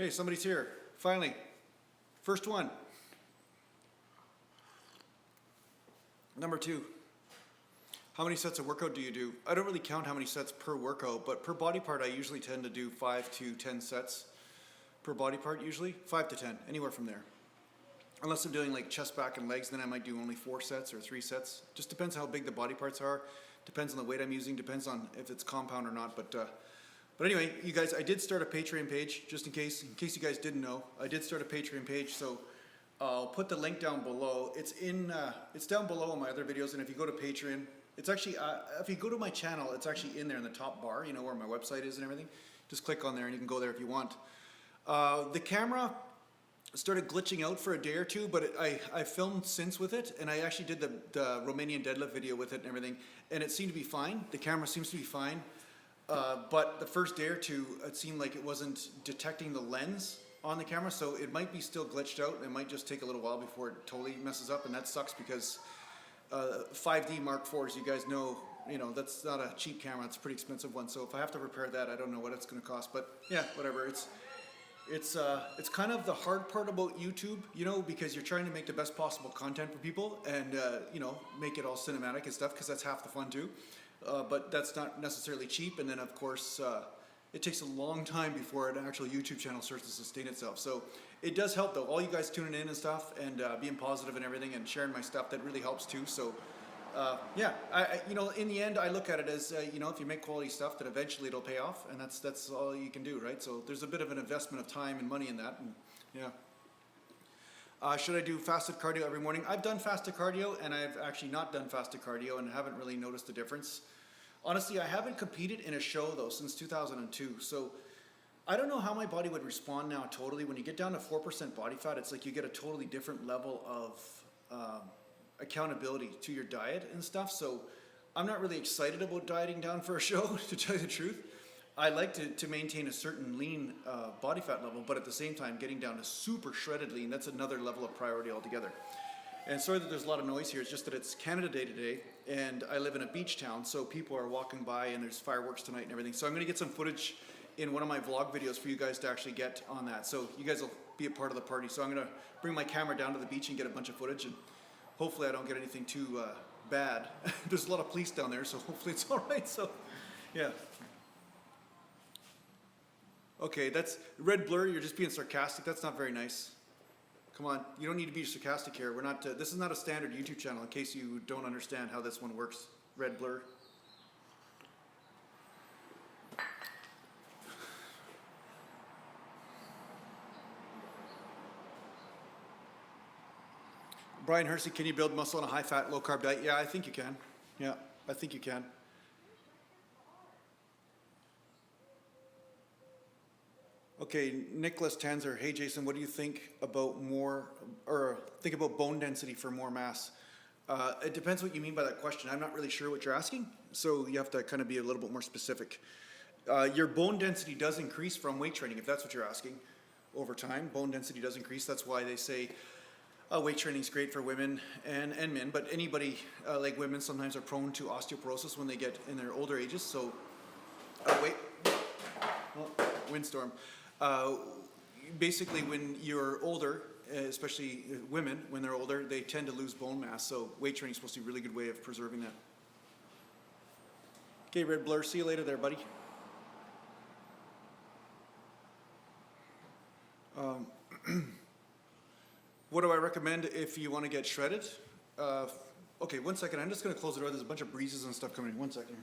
Hey, somebody's here. Finally. First one. Number 2. How many sets of workout do you do? I don't really count how many sets per workout, but per body part I usually tend to do 5 to 10 sets per body part usually. 5 to 10, anywhere from there. Unless I'm doing like chest, back, and legs, then I might do only 4 sets or 3 sets. Just depends how big the body parts are. Depends on the weight I'm using. Depends on if it's compound or not. But anyway, you guys, I did start a Patreon page, just in case you guys didn't know. I did start a Patreon page, so I'll put the link down below. It's down below in my other videos, and if you go to Patreon, it's actually, if you go to my channel, it's actually in there in the top bar, you know, where my website is and everything. Just click on there and you can go there if you want. The camera started glitching out for a day or two, but I filmed since with it, and I actually did the Romanian deadlift video with it and everything, and it seemed to be fine. The camera seems to be fine. But the first day or two, it seemed like it wasn't detecting the lens on the camera, so it might be still glitched out. It might just take a little while before it totally messes up, and that sucks because 5D Mark IVs, you guys know, that's not a cheap camera. It's a pretty expensive one. So if I have to repair that, I don't know what it's going to cost. But yeah, whatever. It's kind of the hard part about YouTube, because you're trying to make the best possible content for people, and make it all cinematic and stuff, because that's half the fun too. But that's not necessarily cheap, and then of course it takes a long time before an actual YouTube channel starts to sustain itself. So it does help though. All you guys tuning in and stuff, and being positive and everything, and sharing my stuff, that really helps too. So yeah, in the end, I look at it as if you make quality stuff, that eventually it'll pay off, and that's all you can do, right? So there's a bit of an investment of time and money in that, and yeah. Should I do fasted cardio every morning? I've done fasted cardio, and I've actually not done fasted cardio, and haven't really noticed the difference. Honestly, I haven't competed in a show though since 2002, so I don't know how my body would respond now totally. When you get down to 4% body fat, it's like you get a totally different level of accountability to your diet and stuff, so I'm not really excited about dieting down for a show, to tell you the truth. I like to maintain a certain lean body fat level, but at the same time getting down to super shredded lean, that's another level of priority altogether. And sorry that there's a lot of noise here, it's just that it's Canada Day today, and I live in a beach town, so people are walking by, and there's fireworks tonight and everything. So I'm going to get some footage in one of my vlog videos for you guys to actually get on that, so you guys will be a part of the party. So I'm going to bring my camera down to the beach and get a bunch of footage, and hopefully I don't get anything too bad. There's a lot of police down there, so hopefully it's alright. So yeah. Okay, that's red blur. You're just being sarcastic. That's not very nice. Come on, you don't need to be sarcastic here. We're not. This is not a standard YouTube channel. In case you don't understand how this one works, red blur. Brian Hersey, can you build muscle on a high-fat, low-carb diet? Yeah, I think you can. Yeah, I think you can. Okay, Nicholas Tanzer, hey Jason, what do you think about about bone density for more mass? It depends what you mean by that question. I'm not really sure what you're asking, so you have to kind of be a little bit more specific. Your bone density does increase from weight training, if that's what you're asking. Over time, bone density does increase. That's why they say weight training is great for women and men, but anybody, like women, sometimes are prone to osteoporosis when they get in their older ages. So, windstorm. Basically, when you're older, especially women, when they're older, they tend to lose bone mass. So weight training is supposed to be a really good way of preserving that. Okay, red blur. See you later there, buddy. What do I recommend if you want to get shredded? Okay, 1 second. I'm just going to close the door. There's a bunch of breezes and stuff coming in. 1 second.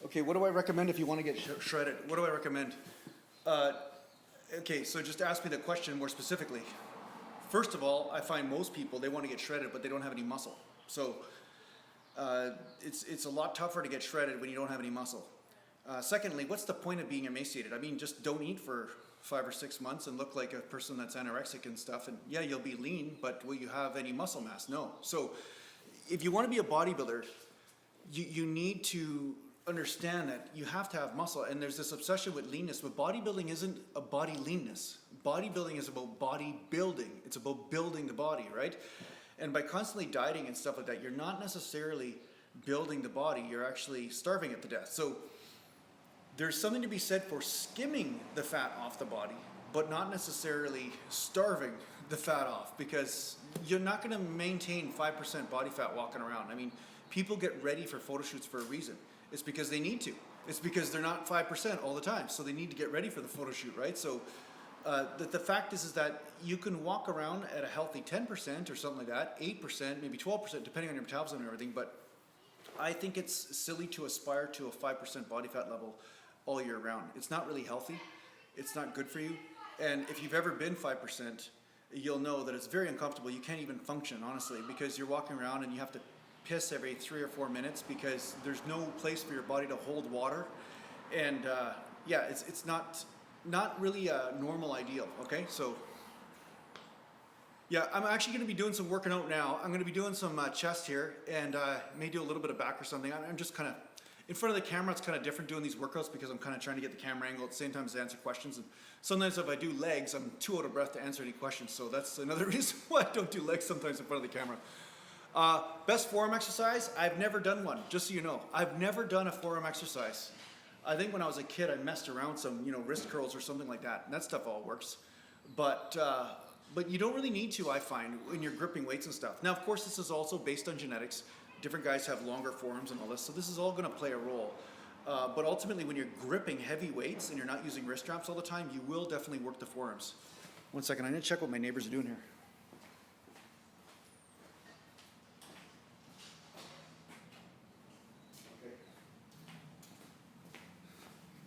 Okay, what do I recommend if you want to get shredded? What do I recommend? Okay, so just ask me the question more specifically. First of all, I find most people, they want to get shredded, but they don't have any muscle. So it's a lot tougher to get shredded when you don't have any muscle. Secondly, what's the point of being emaciated? I mean, just don't eat for 5 or 6 months and look like a person that's anorexic and stuff, and yeah, you'll be lean, but will you have any muscle mass? No. So if you want to be a bodybuilder, you need to understand that you have to have muscle, and there's this obsession with leanness, but bodybuilding isn't a body leanness. Bodybuilding is about body building. It's about building the body, right? And by constantly dieting and stuff like that, you're not necessarily building the body, you're actually starving it to death. So there's something to be said for skimming the fat off the body, but not necessarily starving the fat off, because you're not going to maintain 5% body fat walking around. I mean, people get ready for photo shoots for a reason. It's because they need to. It's because they're not 5% all the time, so they need to get ready for the photo shoot, right? So the fact is that you can walk around at a healthy 10% or something like that, 8%, maybe 12%, depending on your metabolism and everything, but I think it's silly to aspire to a 5% body fat level all year round. It's not really healthy. It's not good for you. And if you've ever been 5%, you'll know that it's very uncomfortable. You can't even function, honestly, because you're walking around and you have to piss every 3 or 4 minutes because there's no place for your body to hold water. And yeah, it's not really a normal ideal, okay? So yeah, I'm actually going to be doing some working out now. I'm going to be doing some chest here, and may do a little bit of back or something. I'm just kind of, in front of the camera, it's kind of different doing these workouts because I'm kind of trying to get the camera angle at the same time as answer questions. And sometimes if I do legs, I'm too out of breath to answer any questions. So that's another reason why I don't do legs sometimes in front of the camera. Best forearm exercise? I've never done one, just so you know. I've never done a forearm exercise. I think when I was a kid, I messed around some, wrist curls or something like that. And that stuff all works. But you don't really need to, I find, when you're gripping weights and stuff. Now, of course, this is also based on genetics. Different guys have longer forearms and all this, so this is all going to play a role. But ultimately, when you're gripping heavy weights and you're not using wrist straps all the time, you will definitely work the forearms. One second, I need to check what my neighbors are doing here.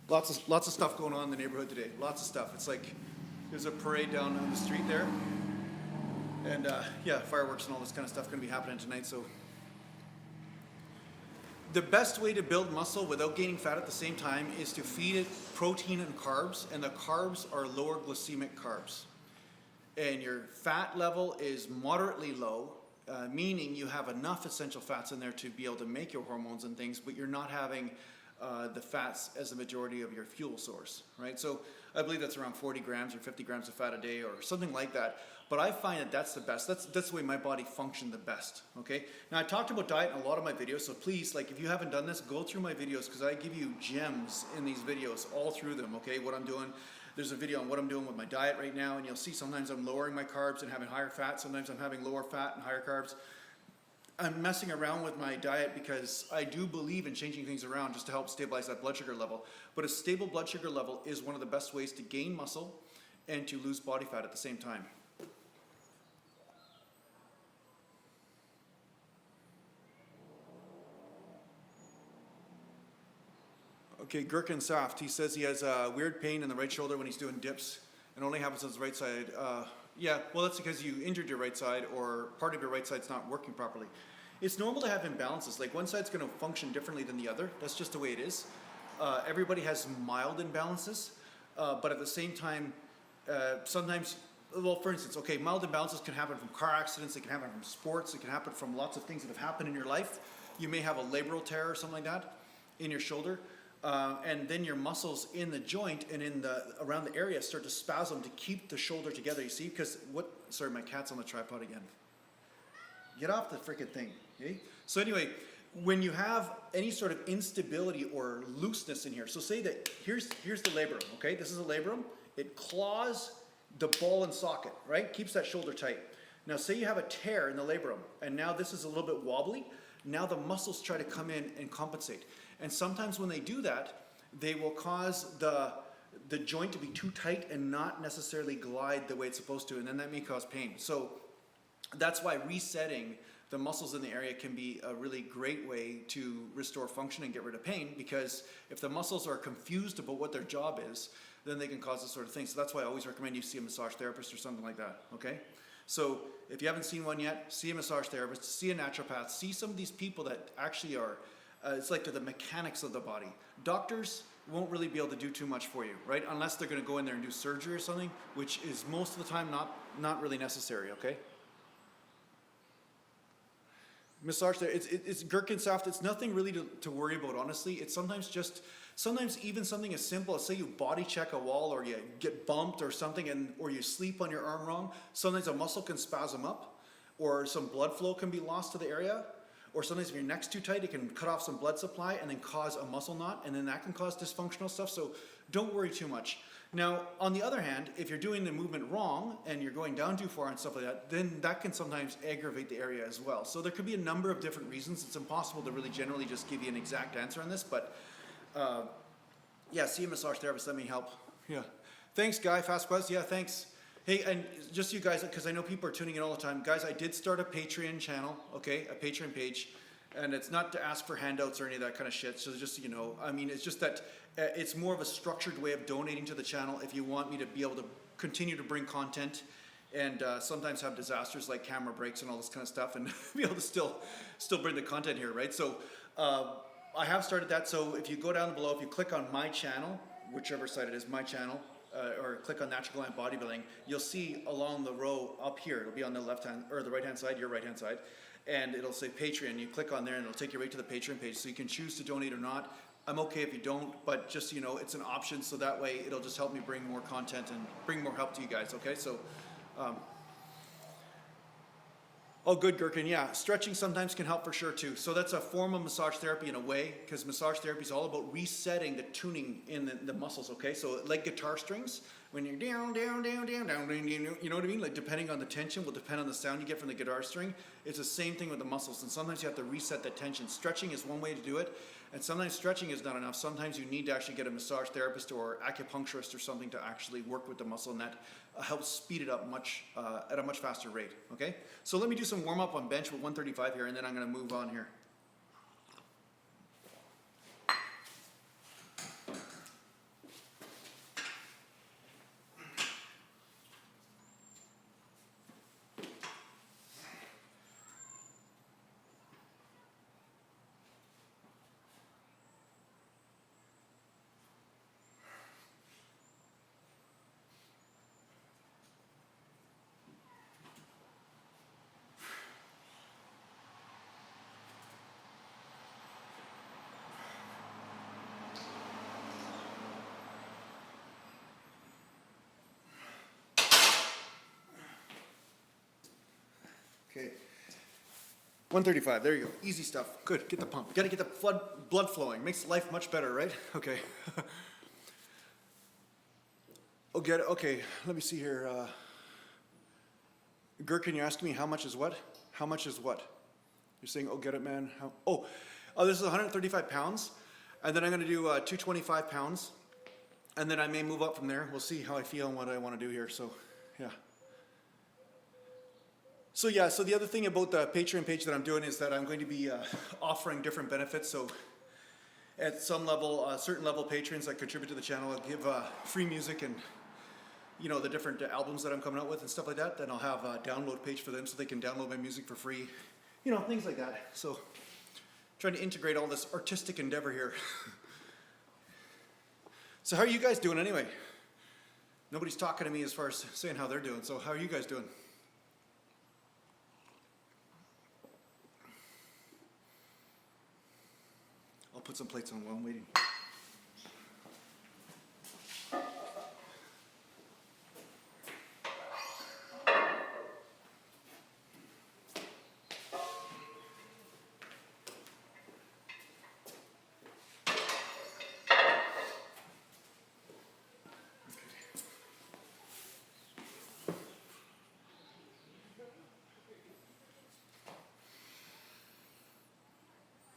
Lots of stuff going on in the neighborhood today. Lots of stuff. It's like there's a parade down on the street there, and yeah, fireworks and all this kind of stuff going to be happening tonight. So the best way to build muscle without gaining fat at the same time is to feed it protein and carbs, and the carbs are lower glycemic carbs. And your fat level is moderately low, meaning you have enough essential fats in there to be able to make your hormones and things, but you're not having the fats as the majority of your fuel source, right? So I believe that's around 40 grams or 50 grams of fat a day or something like that. But I find that that's the best. That's the way my body functioned the best, okay? Now, I talked about diet in a lot of my videos, so please, if you haven't done this, go through my videos because I give you gems in these videos, all through them, okay? What I'm doing. There's a video on what I'm doing with my diet right now, and you'll see sometimes I'm lowering my carbs and having higher fat. Sometimes I'm having lower fat and higher carbs. I'm messing around with my diet because I do believe in changing things around just to help stabilize that blood sugar level. But a stable blood sugar level is one of the best ways to gain muscle and to lose body fat at the same time. Okay, Gherkin Saft, he says he has a weird pain in the right shoulder when he's doing dips and only happens on his right side. Yeah, well, that's because you injured your right side or part of your right side's not working properly. It's normal to have imbalances. Like one side's going to function differently than the other. That's just the way it is. Everybody has mild imbalances, but at the same time, sometimes, well, for instance, okay, mild imbalances can happen from car accidents, it can happen from sports, it can happen from lots of things that have happened in your life. You may have a labral tear or something like that in your shoulder. And then your muscles in the joint and around the area start to spasm to keep the shoulder together. You see, because sorry, my cat's on the tripod again. Get off the freaking thing, okay? So anyway, when you have any sort of instability or looseness in here, so say that here's the labrum, okay? This is a labrum. It claws the ball and socket, right? Keeps that shoulder tight. Now say you have a tear in the labrum, and now this is a little bit wobbly. Now the muscles try to come in and compensate. And sometimes when they do that, they will cause the joint to be too tight and not necessarily glide the way it's supposed to, and then that may cause pain. So that's why resetting the muscles in the area can be a really great way to restore function and get rid of pain, because if the muscles are confused about what their job is, then they can cause this sort of thing. So that's why I always recommend you see a massage therapist or something like that, okay? So if you haven't seen one yet, see a massage therapist, see a naturopath, see some of these people that actually are it's like they're the mechanics of the body. Doctors won't really be able to do too much for you, right? Unless they're going to go in there and do surgery or something, which is most of the time not really necessary, okay? Massage there. It's Gherkinsaft. It's nothing really to worry about, honestly. It's sometimes even something as simple as, say you body check a wall or you get bumped or something, or you sleep on your arm wrong. Sometimes a muscle can spasm up, or some blood flow can be lost to the area, or sometimes if your neck's too tight, it can cut off some blood supply and then cause a muscle knot, and then that can cause dysfunctional stuff. So don't worry too much. Now, on the other hand, if you're doing the movement wrong and you're going down too far and stuff like that, then that can sometimes aggravate the area as well. So there could be a number of different reasons. It's impossible to really generally just give you an exact answer on this, but yeah, see a massage therapist, let me help. Yeah. Thanks, Guy. Fast Buzz. Yeah, thanks. Hey, and just you guys, because I know people are tuning in all the time. Guys, I did start a Patreon channel, okay, a Patreon page. And it's not to ask for handouts or any of that kind of shit. So just so you know, I mean, it's just that it's more of a structured way of donating to the channel if you want me to be able to continue to bring content and sometimes have disasters like camera breaks and all this kind of stuff and be able to still bring the content here, right? So I have started that. So if you go down below, if you click on my channel, whichever side it is, my channel, or click on Natural Gland Bodybuilding, you'll see along the row up here, it'll be on the left hand or the right hand side, your right hand side, and it'll say Patreon. You click on there and it'll take you right to the Patreon page, so you can choose to donate or not. I'm okay if you don't, but just so you know, it's an option, so that way it'll just help me bring more content and bring more help to you guys, okay? So oh, good, Gherkin. Yeah, stretching sometimes can help for sure too. So that's a form of massage therapy in a way, because massage therapy is all about resetting the tuning in the muscles, okay? So like guitar strings, when you're down, down, down, down, down, down, you know what I mean? Like depending on the tension will depend on the sound you get from the guitar string. It's the same thing with the muscles, and sometimes you have to reset that tension. Stretching is one way to do it, and sometimes stretching is not enough. Sometimes you need to actually get a massage therapist or acupuncturist or something to actually work with the muscle, and that helps speed it up at a much faster rate, okay? So let me do some warm up on bench with 135 here, and then I'm gonna move on here. Okay, 135, there you go, easy stuff, good, get the pump. You gotta get the blood flowing, makes life much better, right? Okay. Oh, get it, okay, let me see here. Gherkin, you're asking me how much is what? How much is what? You're saying, oh, get it, man. Oh, this is 135 pounds, and then I'm gonna do 225 pounds, and then I may move up from there. We'll see how I feel and what I wanna do here, so, yeah. So yeah, so the other thing about the Patreon page that I'm doing is that I'm going to be offering different benefits. So at some level, certain level patrons that contribute to the channel, I'll give free music and, you know, the different albums that I'm coming out with and stuff like that. Then I'll have a download page for them so they can download my music for free. You know, things like that. So trying to integrate all this artistic endeavor here. So how are you guys doing anyway? Nobody's talking to me as far as saying how they're doing. So how are you guys doing? I'll put some plates on while I'm waiting.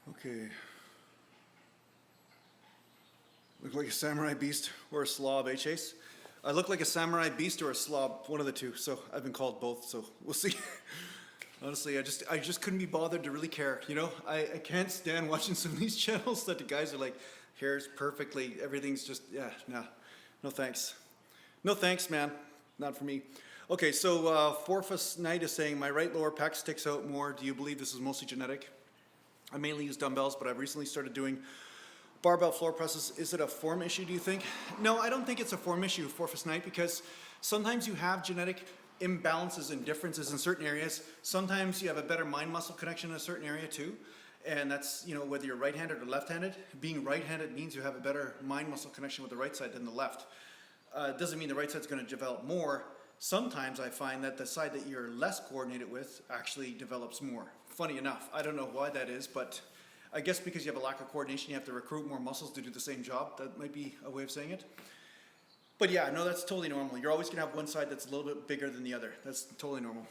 Okay. Look like a samurai beast or a slob, eh, Chase? I look like a samurai beast or a slob, one of the two. So I've been called both, so we'll see. Honestly, I just couldn't be bothered to really care, you know? I can't stand watching some of these channels that the guys are like, hair's perfectly, everything's just, yeah, no thanks. No thanks, man, not for me. Okay, so Forfus Knight is saying, my right lower pec sticks out more. Do you believe this is mostly genetic? I mainly use dumbbells, but I've recently started doing barbell floor presses. Is it a form issue, do you think? No, I don't think it's a form issue, Forfus Knight, because sometimes you have genetic imbalances and differences in certain areas. Sometimes you have a better mind muscle connection in a certain area too. And that's, you know, whether you're right-handed or left-handed. Being right-handed means you have a better mind muscle connection with the right side than the left. It doesn't mean the right side's going to develop more. Sometimes I find that the side that you're less coordinated with actually develops more. Funny enough, I don't know why that is, but I guess because you have a lack of coordination, you have to recruit more muscles to do the same job. That might be a way of saying it. But yeah, no, that's totally normal. You're always going to have one side that's a little bit bigger than the other. That's totally normal.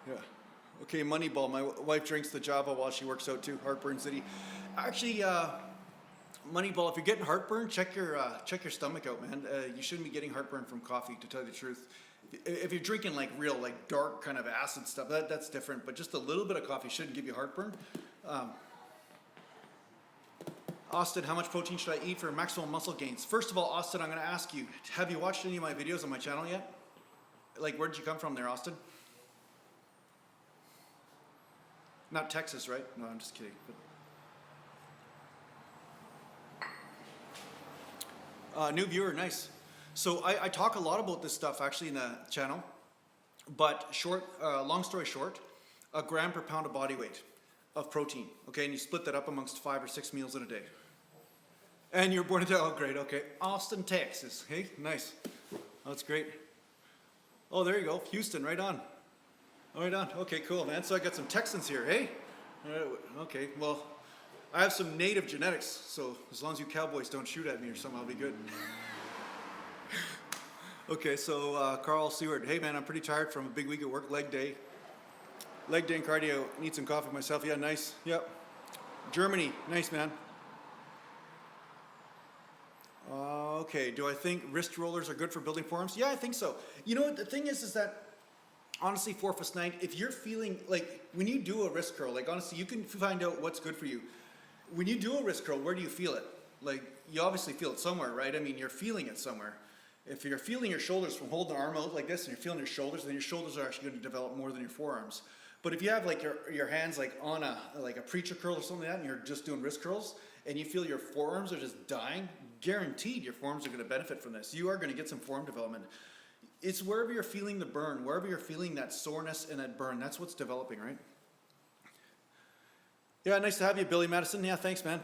Yeah. Okay, Moneyball. My wife drinks the Java while she works out too. Heartburn City. Actually, Moneyball, if you're getting heartburn, check your stomach out, man. You shouldn't be getting heartburn from coffee, to tell you the truth. If you're drinking like real, like dark kind of acid stuff, that's different. But just a little bit of coffee shouldn't give you heartburn. Austin, how much protein should I eat for maximum muscle gains? First of all, Austin, I'm going to ask you, have you watched any of my videos on my channel yet? Like, where did you come from there, Austin? Not Texas, right? No, I'm just kidding. New viewer, nice. So I talk a lot about this stuff actually in the channel, but long story short, a gram per pound of body weight of protein, okay? And you split that up amongst 5 or 6 meals in a day. And you're born in, oh great, okay. Austin, Texas, hey, nice. That's great. Oh, there you go, Houston, right on. Right on. Okay, cool, man. So I got some Texans here, hey? Okay, well, I have some native genetics, so as long as you cowboys don't shoot at me or something, I'll be good. Okay, so Carl Seward, hey man, I'm pretty tired from a big week at work, leg day. Leg day and cardio, need some coffee myself. Yeah, nice. Yep. Germany, nice man. Okay, do I think wrist rollers are good for building forearms? Yeah, I think so. You know what, the thing is that honestly, 4+9, if you're feeling, like, when you do a wrist curl, like, honestly, you can find out what's good for you. When you do a wrist curl, where do you feel it? Like, you obviously feel it somewhere, right? I mean, you're feeling it somewhere. If you're feeling your shoulders from holding the arm out like this, and you're feeling your shoulders, then your shoulders are actually going to develop more than your forearms. But if you have, like, your hands, like, on a preacher curl or something like that, and you're just doing wrist curls, and you feel your forearms are just dying, guaranteed your forearms are going to benefit from this. You are going to get some forearm development. It's wherever you're feeling the burn, wherever you're feeling that soreness and that burn, that's what's developing, right? Yeah, nice to have you, Billy Madison. Yeah, thanks, man.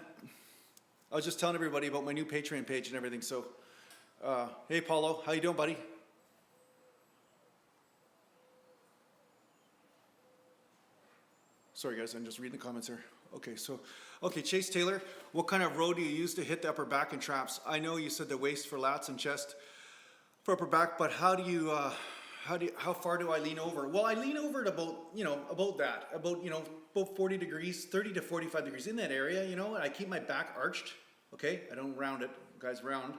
I was just telling everybody about my new Patreon page and everything, so. Hey, Paulo, how you doing, buddy? Sorry, guys, I'm just reading the comments here. Okay, Chase Taylor, what kind of row do you use to hit the upper back and traps? I know you said the waist for lats and chest for upper back, but how far do I lean over? Well, I lean over at about 40 degrees, 30 to 45 degrees, in that area, and I keep my back arched, okay? I don't round it, guys round.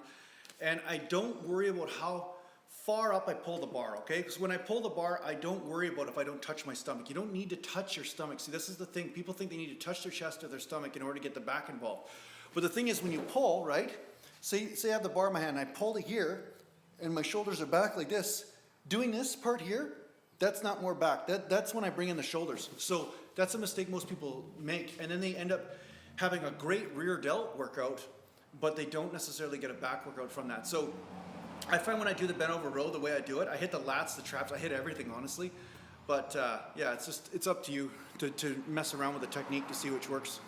And I don't worry about how far up I pull the bar, okay? Because when I pull the bar, I don't worry about if I don't touch my stomach. You don't need to touch your stomach. See, this is the thing. People think they need to touch their chest or their stomach in order to get the back involved. But the thing is, when you pull, right? Say I have the bar in my hand, and I pull to here, and my shoulders are back like this. Doing this part here, that's not more back. That's when I bring in the shoulders. So that's a mistake most people make. And then they end up having a great rear delt workout, but they don't necessarily get a back workout from that. So I find when I do the bent over row, the way I do it, I hit the lats, the traps, I hit everything, honestly. But yeah, it's up to you to mess around with the technique to see which works.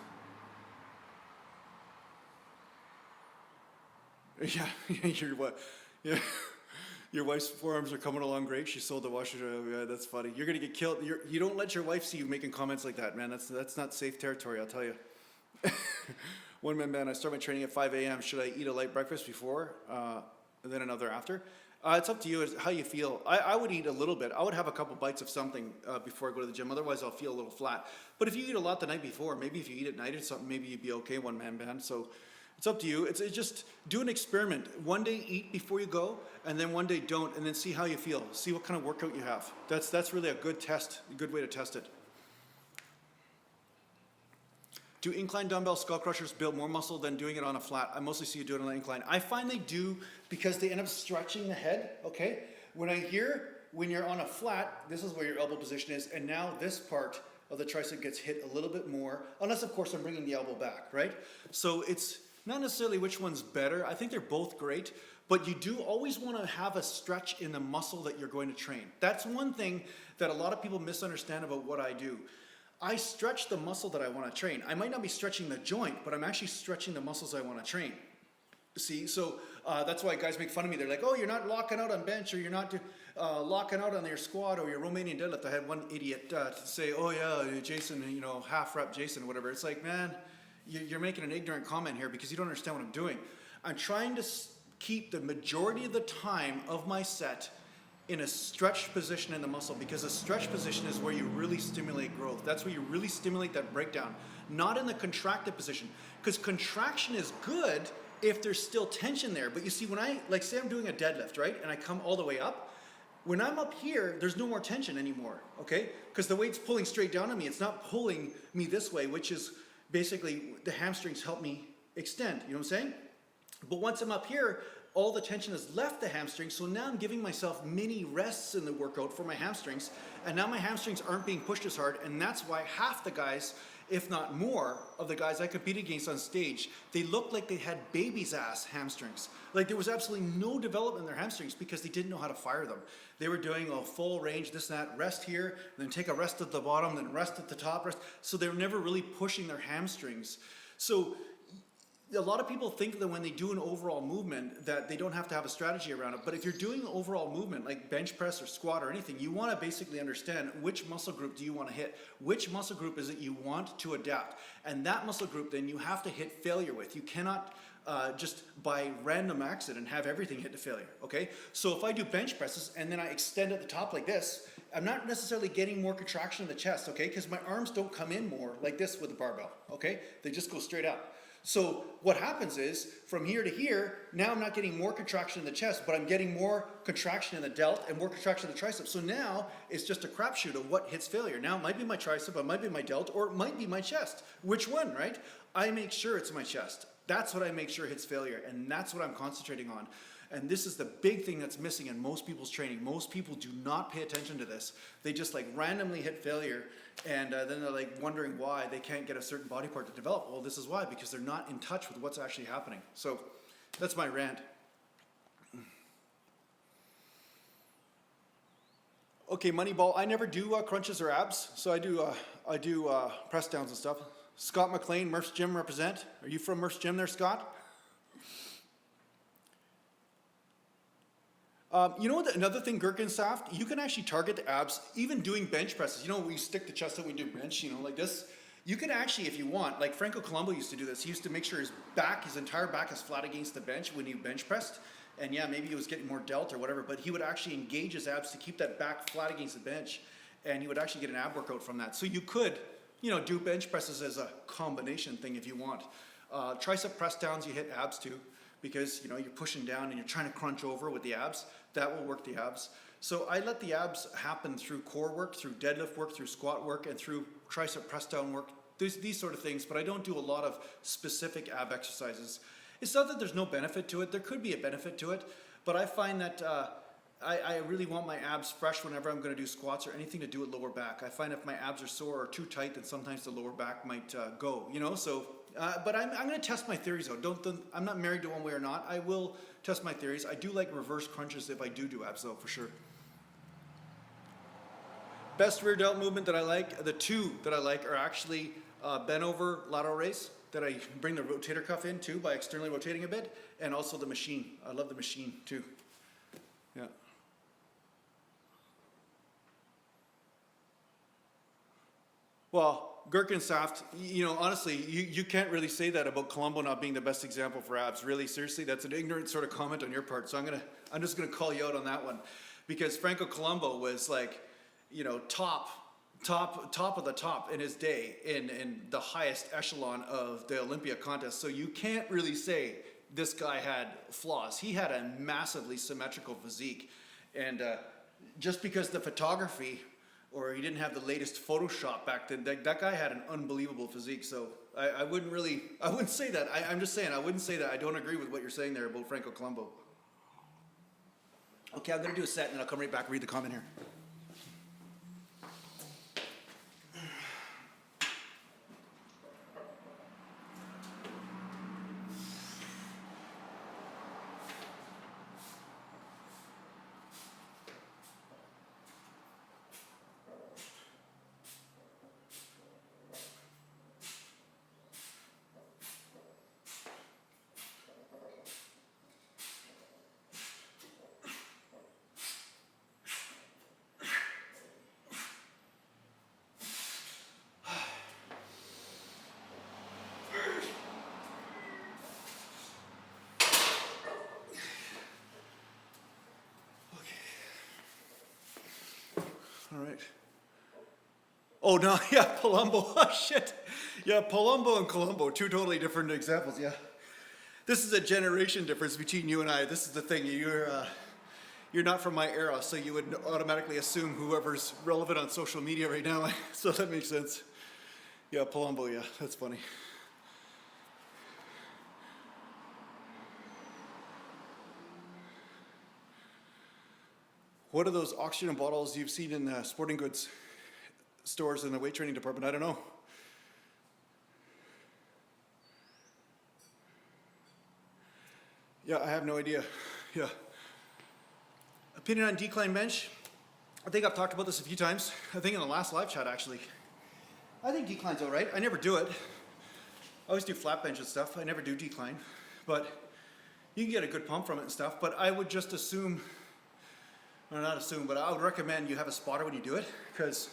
Yeah, you're what? Yeah. Your wife's forearms are coming along great. She sold the washer. Yeah, that's funny. You're gonna get killed. You don't let your wife see you making comments like that, man. That's not safe territory, I'll tell you. One man band. I start my training at 5 a.m. Should I eat a light breakfast before, and then another after? It's up to you. How you feel. I would eat a little bit. I would have a couple bites of something before I go to the gym. Otherwise, I'll feel a little flat. But if you eat a lot the night before, maybe if you eat at night or something, maybe you'd be okay. One man band. So. It's up to you. It's just do an experiment. One day eat before you go, and then one day don't, and then see how you feel. See what kind of workout you have. That's really a good test, a good way to test it. Do incline dumbbell skull crushers build more muscle than doing it on a flat? I mostly see you do it on an incline. I find they do because they end up stretching the head, okay? When you're on a flat, this is where your elbow position is, and now this part of the tricep gets hit a little bit more, unless of course I'm bringing the elbow back, right? So Not necessarily which one's better. I think they're both great, but you do always want to have a stretch in the muscle that you're going to train. That's one thing that a lot of people misunderstand about what I do. I stretch the muscle that I want to train. I might not be stretching the joint, but I'm actually stretching the muscles I want to train. See, so that's why guys make fun of me. They're like, oh, you're not locking out on bench, or you're not locking out on your squat or your Romanian deadlift. I had one idiot say, oh yeah, Jason, you know, half rep Jason, whatever. It's like, man, you're making an ignorant comment here because you don't understand what I'm doing. I'm trying to keep the majority of the time of my set in a stretched position in the muscle, because a stretched position is where you really stimulate growth. That's where you really stimulate that breakdown, not in the contracted position. Because contraction is good if there's still tension there. But you see, when I, like say I'm doing a deadlift, right? And I come all the way up, when I'm up here, there's no more tension anymore, okay? Because the weight's pulling straight down on me. It's not pulling me this way, which is basically the hamstrings help me extend, you know what I'm saying? But once I'm up here, all the tension has left the hamstrings, so now I'm giving myself mini rests in the workout for my hamstrings, and now my hamstrings aren't being pushed as hard, and that's why half the guys, if not more, of the guys I competed against on stage, they looked like they had baby's ass hamstrings. Like there was absolutely no development in their hamstrings because they didn't know how to fire them. They were doing a full range, this and that, rest here, then take a rest at the bottom, then rest at the top, rest. So they were never really pushing their hamstrings. So a lot of people think that when they do an overall movement that they don't have to have a strategy around it. But if you're doing an overall movement like bench press or squat or anything, you want to basically understand which muscle group do you want to hit? Which muscle group is it you want to adapt? And that muscle group then you have to hit failure with. You cannot just by random accident have everything hit to failure, okay? So if I do bench presses and then I extend at the top like this, I'm not necessarily getting more contraction in the chest, okay? Because my arms don't come in more like this with the barbell, okay? They just go straight up. So what happens is, from here to here, now I'm not getting more contraction in the chest, but I'm getting more contraction in the delt and more contraction in the tricep. So now it's just a crapshoot of what hits failure. Now it might be my tricep, it might be my delt, or it might be my chest. Which one, right? I make sure it's my chest. That's what I make sure hits failure, and that's what I'm concentrating on. And this is the big thing that's missing in most people's training. Most people do not pay attention to this. They just like randomly hit failure, and then they're like wondering why they can't get a certain body part to develop. Well, this is why, because they're not in touch with what's actually happening. So that's my rant. Okay, Moneyball, I never do crunches or abs, so I do press downs and stuff. Scott McLean, Murph's Gym represent. Are you from Murph's Gym there, Scott? You know what, another thing, Gherkinsaft, you can actually target the abs, even doing bench presses. You know, we stick the chest out, we do bench, you know, like this. You can actually, if you want, like Franco Colombo used to do this. He used to make sure his back, his entire back is flat against the bench when he bench pressed. And yeah, maybe he was getting more delt or whatever, but he would actually engage his abs to keep that back flat against the bench. And he would actually get an ab workout from that. So you could, you know, do bench presses as a combination thing if you want. Tricep press downs, you hit abs too, because, you know, you're pushing down and you're trying to crunch over with the abs. That will work the abs. So I let the abs happen through core work, through deadlift work, through squat work, and through tricep press down work. There's these sort of things, but I don't do a lot of specific ab exercises. It's not that there's no benefit to it. There could be a benefit to it, but I find that I really want my abs fresh whenever I'm going to do squats or anything to do with lower back. I find if my abs are sore or too tight, then sometimes the lower back might go, you know, so but I'm going to test my theories out. I'm not married to one way or not. I will test my theories. I do like reverse crunches if I do abs though, for sure. Best rear delt movement that I like, the two that I like are actually bent over lateral raise, that I bring the rotator cuff in too by externally rotating a bit, and also the machine. I love the machine too. Yeah. Well, Gherkinsaft, you know, honestly, you can't really say that about Colombo not being the best example for abs. Really, seriously, that's an ignorant sort of comment on your part. So I'm just gonna call you out on that one, because Franco Colombo was like, you know, top of the top in his day in the highest echelon of the Olympia contest. So you can't really say this guy had flaws. He had a massively symmetrical physique, and just because the photography, or he didn't have the latest Photoshop back then, that guy had an unbelievable physique. So I wouldn't say that. I'm just saying, I wouldn't say that. I don't agree with what you're saying there about Franco Colombo. Okay, I'm gonna do a set and then I'll come right back and read the comment here. Oh no, yeah, Palumbo. Oh shit. Yeah, Palumbo and Columbo, two totally different examples. Yeah. This is a generation difference between you and I. This is the thing. You're not from my era, so you would automatically assume whoever's relevant on social media right now. So that makes sense. Yeah, Palumbo. Yeah, that's funny. What are those oxygen bottles you've seen in sporting goods stores in the weight training department? I don't know. Yeah, I have no idea. Yeah. Opinion on decline bench? I think I've talked about this a few times. I think in the last live chat, actually. I think decline's all right. I never do it. I always do flat bench and stuff. I never do decline. But you can get a good pump from it and stuff. But I would just assume, or not assume, but I would recommend you have a spotter when you do it, because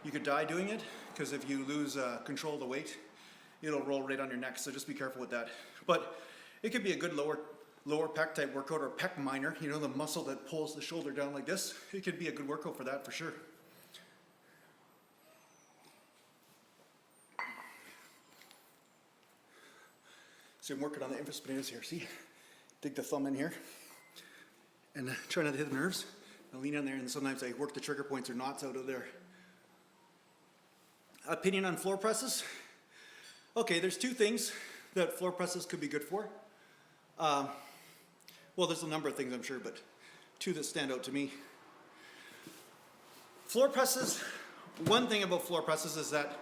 you could die doing it. Because if you lose control of the weight, it'll roll right on your neck. So just be careful with that. But it could be a good lower pec type workout, or pec minor, you know, the muscle that pulls the shoulder down like this. It could be a good workout for that for sure. So I'm working on the infraspinatus here, see? Dig the thumb in here and try not to hit the nerves. I lean on there, and sometimes I work the trigger points or knots out of there. Opinion on floor presses? Okay, there's two things that floor presses could be good for. Well, there's a number of things I'm sure, but two that stand out to me. Floor presses, one thing about floor presses is that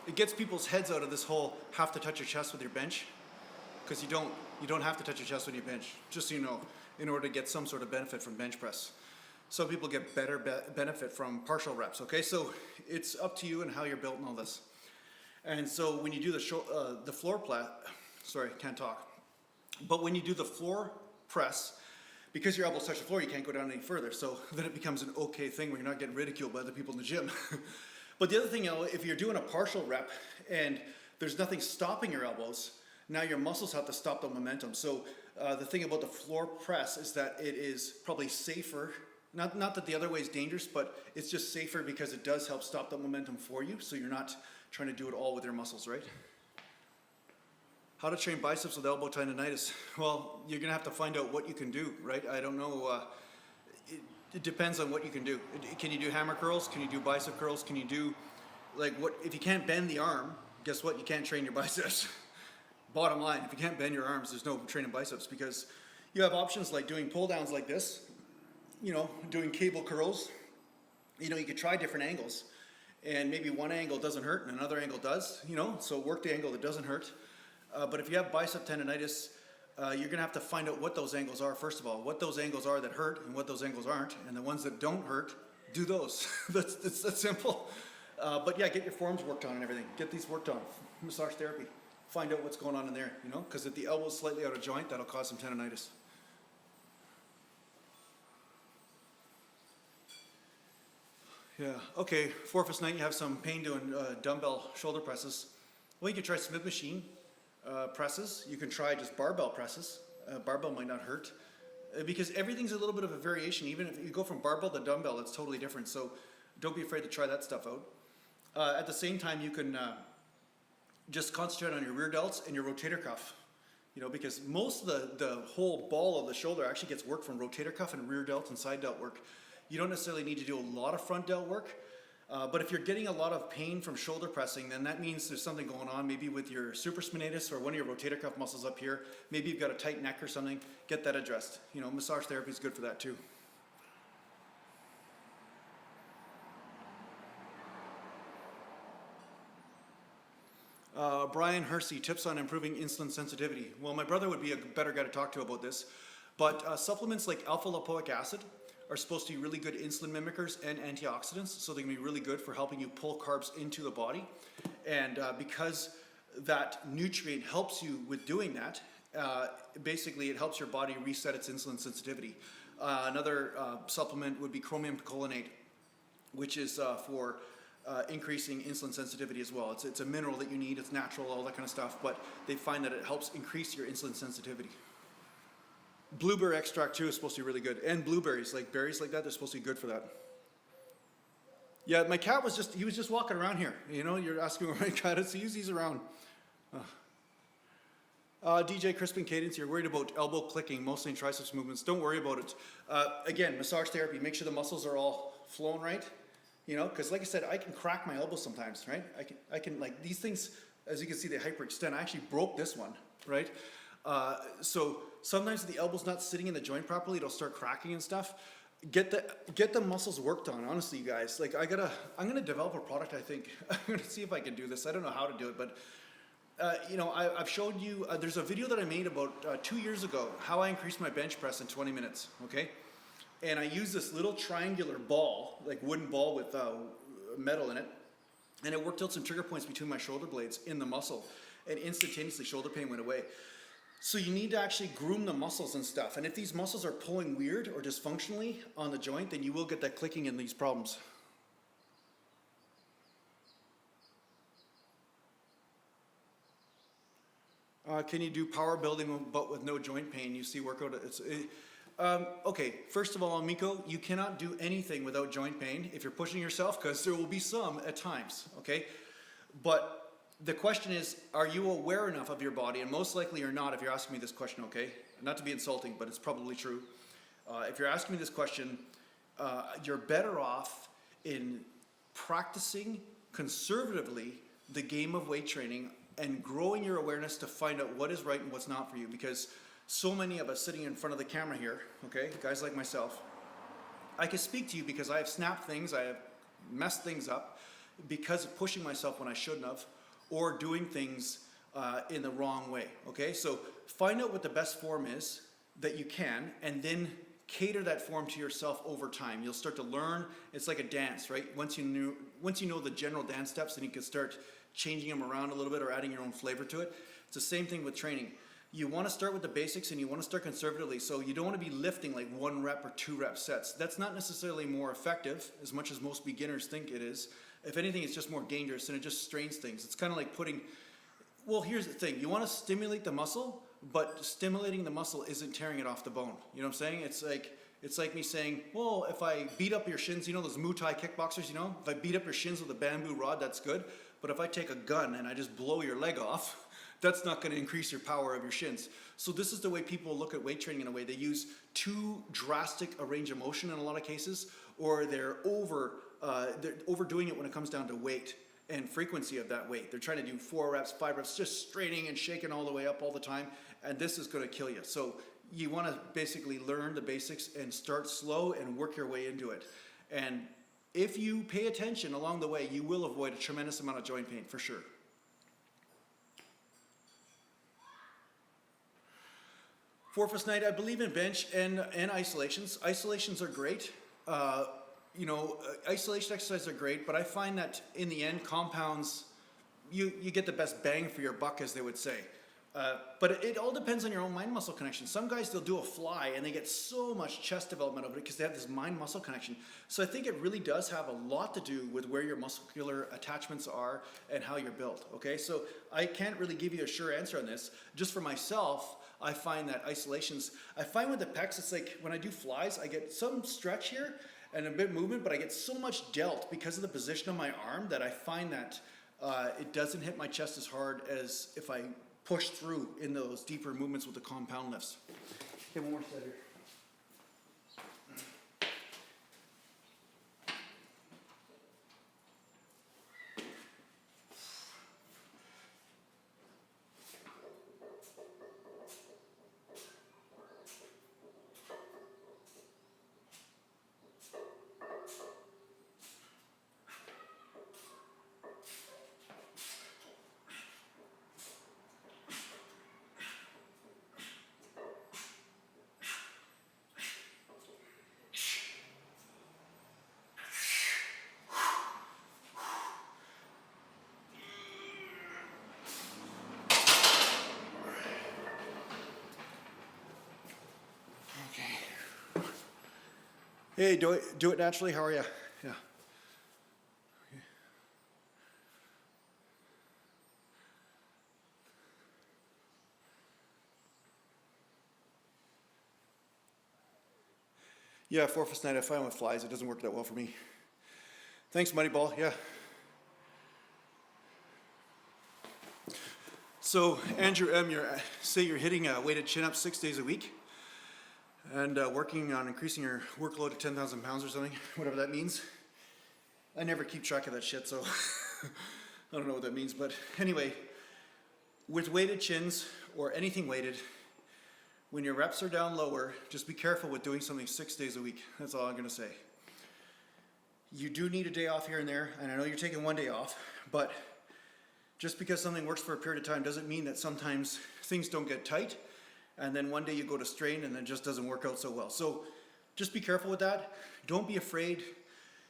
it gets people's heads out of this whole have to touch your chest with your bench, because you don't have to touch your chest with your bench, just so you know, in order to get some sort of benefit from bench press. Some people get better benefit from partial reps, okay? So it's up to you and how you're built and all this. And so when you do the floor sorry, can't talk. But when you do the floor press, because your elbows touch the floor, you can't go down any further. So then it becomes an okay thing where you're not getting ridiculed by other people in the gym. But the other thing, you know, if you're doing a partial rep and there's nothing stopping your elbows, now your muscles have to stop the momentum. So the thing about the floor press is that it is probably safer. Not that the other way is dangerous, but it's just safer because it does help stop the momentum for you. So you're not trying to do it all with your muscles, right? How to train biceps with elbow tendonitis? Well, you're gonna have to find out what you can do, right? I don't know. It depends on what you can do. Can you do hammer curls? Can you do bicep curls? Can you do, like, what? If you can't bend the arm, guess what? You can't train your biceps. Bottom line, if you can't bend your arms, there's no training biceps, because you have options like doing pull downs like this, you know, doing cable curls. You know, you could try different angles, and maybe one angle doesn't hurt and another angle does, you know, so work the angle that doesn't hurt. But if you have bicep tendonitis, you're gonna have to find out what those angles are, first of all, what those angles are that hurt and what those angles aren't, and the ones that don't hurt, do those. That's that simple. But yeah, get your forearms worked on and everything. Get these worked on. Massage therapy. Find out what's going on in there, you know, because if the elbow's slightly out of joint, that'll cause some tendonitis. Yeah, okay, 4th night you have some pain doing dumbbell shoulder presses. Well, you could try Smith machine presses. You can try just barbell presses. Barbell might not hurt, because everything's a little bit of a variation. Even if you go from barbell to dumbbell, it's totally different. So don't be afraid to try that stuff out. At the same time, you can just concentrate on your rear delts and your rotator cuff. You know, because most of the whole ball of the shoulder actually gets work from rotator cuff and rear delt and side delt work. You don't necessarily need to do a lot of front delt work. But if you're getting a lot of pain from shoulder pressing, then that means there's something going on, maybe with your supraspinatus or one of your rotator cuff muscles up here. Maybe you've got a tight neck or something. Get that addressed. You know, massage therapy is good for that too. Brian Hersey, tips on improving insulin sensitivity. Well, my brother would be a better guy to talk to about this, but supplements like alpha lipoic acid are supposed to be really good insulin mimickers and antioxidants, so they can be really good for helping you pull carbs into the body. And because that nutrient helps you with doing that, basically it helps your body reset its insulin sensitivity. Another supplement would be chromium picolinate, which is for increasing insulin sensitivity as well. It's a mineral that you need, it's natural, all that kind of stuff, but they find that it helps increase your insulin sensitivity. Blueberry extract too is supposed to be really good, and blueberries, like berries like that, they're supposed to be good for that. Yeah, my cat was just, he was just walking around here. You know, you're asking where my cat is. He's around. DJ Crispin Cadence, you're worried about elbow clicking, mostly in triceps movements. Don't worry about it. Again, massage therapy, make sure the muscles are all flowing right. You know, because like I said, I can crack my elbow sometimes, right? I can like these things, as you can see, they hyperextend. I actually broke this one, right? So sometimes the elbow's not sitting in the joint properly, it'll start cracking and stuff. Get the muscles worked on, honestly, you guys. Like I'm gonna develop a product, I think. I'm gonna see if I can do this. I don't know how to do it, but you know, I've showed you, there's a video that I made about 2 years ago, how I increased my bench press in 20 minutes, okay? And I used this little triangular ball, like wooden ball with metal in it, and it worked out some trigger points between my shoulder blades in the muscle, and instantaneously shoulder pain went away. So you need to actually groom the muscles and stuff, and if these muscles are pulling weird or dysfunctionally on the joint, then you will get that clicking and these problems. Can you do power building but with no joint pain? You see workout, okay, first of all, Miko, you cannot do anything without joint pain if you're pushing yourself, because there will be some at times, okay? But the question is, are you aware enough of your body? And most likely you're not if you're asking me this question, okay? Not to be insulting, but it's probably true. If you're asking me this question, you're better off in practicing conservatively the game of weight training and growing your awareness to find out what is right and what's not for you, because so many of us sitting in front of the camera here, okay, guys like myself, I can speak to you because I have snapped things, I have messed things up because of pushing myself when I shouldn't have, or doing things in the wrong way, okay? So find out what the best form is that you can, and then cater that form to yourself over time. You'll start to learn. It's like a dance, right? Once you know the general dance steps, then you can start changing them around a little bit or adding your own flavor to it. It's the same thing with training. You want to start with the basics and you want to start conservatively. So you don't want to be lifting like 1 rep or 2 rep sets. That's not necessarily more effective as much as most beginners think it is. If anything, it's just more dangerous and it just strains things. It's kind of like well, here's the thing. You want to stimulate the muscle, but stimulating the muscle isn't tearing it off the bone. You know what I'm saying? It's like me saying, well, if I beat up your shins, you know those Muay Thai kickboxers, you know? If I beat up your shins with a bamboo rod, that's good. But if I take a gun and I just blow your leg off, that's not going to increase your power of your shins. So this is the way people look at weight training in a way. They use too drastic a range of motion in a lot of cases, or they're overdoing it when it comes down to weight and frequency of that weight. They're trying to do 4 reps, 5 reps, just straining and shaking all the way up all the time, and this is going to kill you. So you want to basically learn the basics and start slow and work your way into it. And if you pay attention along the way, you will avoid a tremendous amount of joint pain for sure. Forfest night, I believe in bench and isolations. Isolations are great. You know, isolation exercises are great, but I find that in the end, compounds, you get the best bang for your buck, as they would say. But it all depends on your own mind-muscle connection. Some guys, they'll do a fly and they get so much chest development of it because they have this mind-muscle connection. So I think it really does have a lot to do with where your muscular attachments are and how you're built, okay? So I can't really give you a sure answer on this. Just for myself, I find that isolations, I find with the pecs, it's like when I do flies, I get some stretch here and a bit of movement, but I get so much delt because of the position of my arm that I find that it doesn't hit my chest as hard as if I push through in those deeper movements with the compound lifts. Okay, one more set here. Hey, do it naturally. How are you? Yeah. Yeah, forfest night, I find with flies, it doesn't work that well for me. Thanks, Moneyball. Yeah. So, Andrew M., say you're hitting weighted chin-ups 6 days a week and working on increasing your workload to 10,000 pounds or something, whatever that means. I never keep track of that shit, so I don't know what that means. But anyway, with weighted chins or anything weighted, when your reps are down lower, just be careful with doing something 6 days a week. That's all I'm going to say. You do need a day off here and there, and I know you're taking 1 day off, but just because something works for a period of time doesn't mean that sometimes things don't get tight, and then one day you go to strain and it just doesn't work out so well. So just be careful with that. Don't be afraid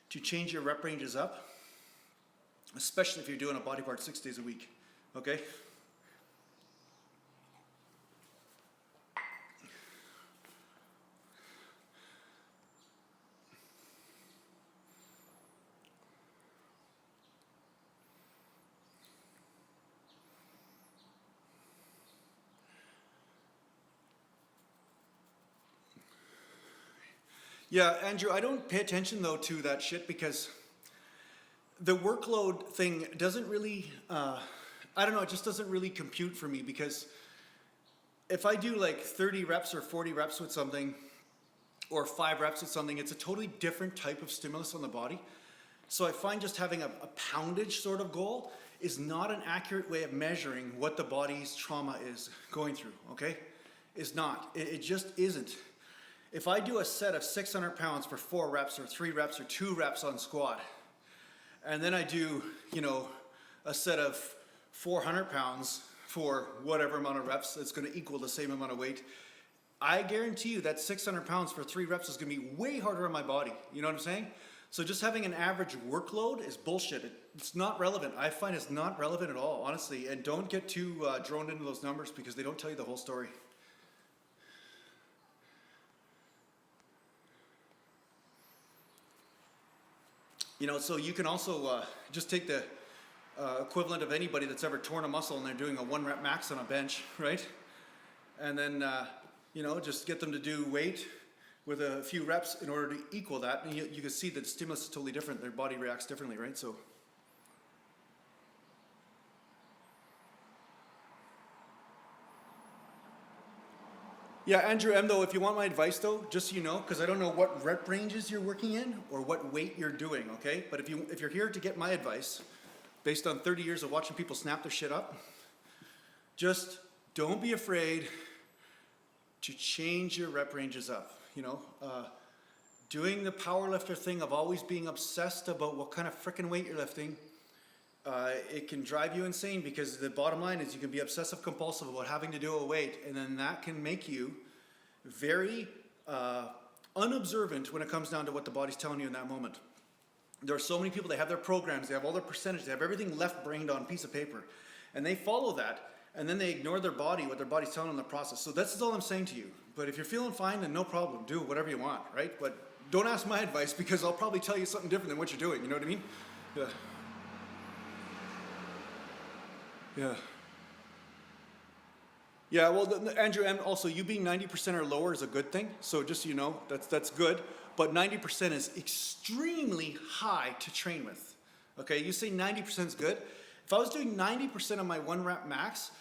to change your rep ranges up, especially if you're doing a body part 6 days a week, okay? Yeah, Andrew, I don't pay attention though to that shit because the workload thing doesn't really, I don't know, it just doesn't really compute for me because if I do like 30 reps or 40 reps with something or 5 reps with something, it's a totally different type of stimulus on the body. So I find just having a poundage sort of goal is not an accurate way of measuring what the body's trauma is going through, okay? It's not, it just isn't. If I do a set of 600 pounds for 4 reps or 3 reps or 2 reps on squat, and then I do, you know, a set of 400 pounds for whatever amount of reps that's going to equal the same amount of weight, I guarantee you that 600 pounds for 3 reps is going to be way harder on my body. You know what I'm saying? So just having an average workload is bullshit. It's not relevant. I find it's not relevant at all, honestly. And don't get too drawn into those numbers because they don't tell you the whole story. You know, so you can also just take the equivalent of anybody that's ever torn a muscle and they're doing a 1 rep max on a bench, right? And then, you know, just get them to do weight with a few reps in order to equal that. And you can see that the stimulus is totally different. Their body reacts differently, right? So. Yeah, Andrew M, though, if you want my advice, though, just so you know, because I don't know what rep ranges you're working in or what weight you're doing, okay? But if you're here to get my advice, based on 30 years of watching people snap their shit up, just don't be afraid to change your rep ranges up, you know? Doing the powerlifter thing of always being obsessed about what kind of frickin' weight you're lifting, it can drive you insane because the bottom line is you can be obsessive compulsive about having to do a weight, and then that can make you very unobservant when it comes down to what the body's telling you in that moment. There are so many people, they have their programs, they have all their percentages, they have everything left-brained on a piece of paper, and they follow that, and then they ignore their body, what their body's telling them in the process. So this is all I'm saying to you. But if you're feeling fine, then no problem, do whatever you want, right? But don't ask my advice because I'll probably tell you something different than what you're doing, you know what I mean? Yeah. Yeah. Yeah, well, Andrew, and also you being 90% or lower is a good thing. So just so you know, that's good. But 90% is extremely high to train with. Okay, you say 90% is good. If I was doing 90% of my 1 rep max,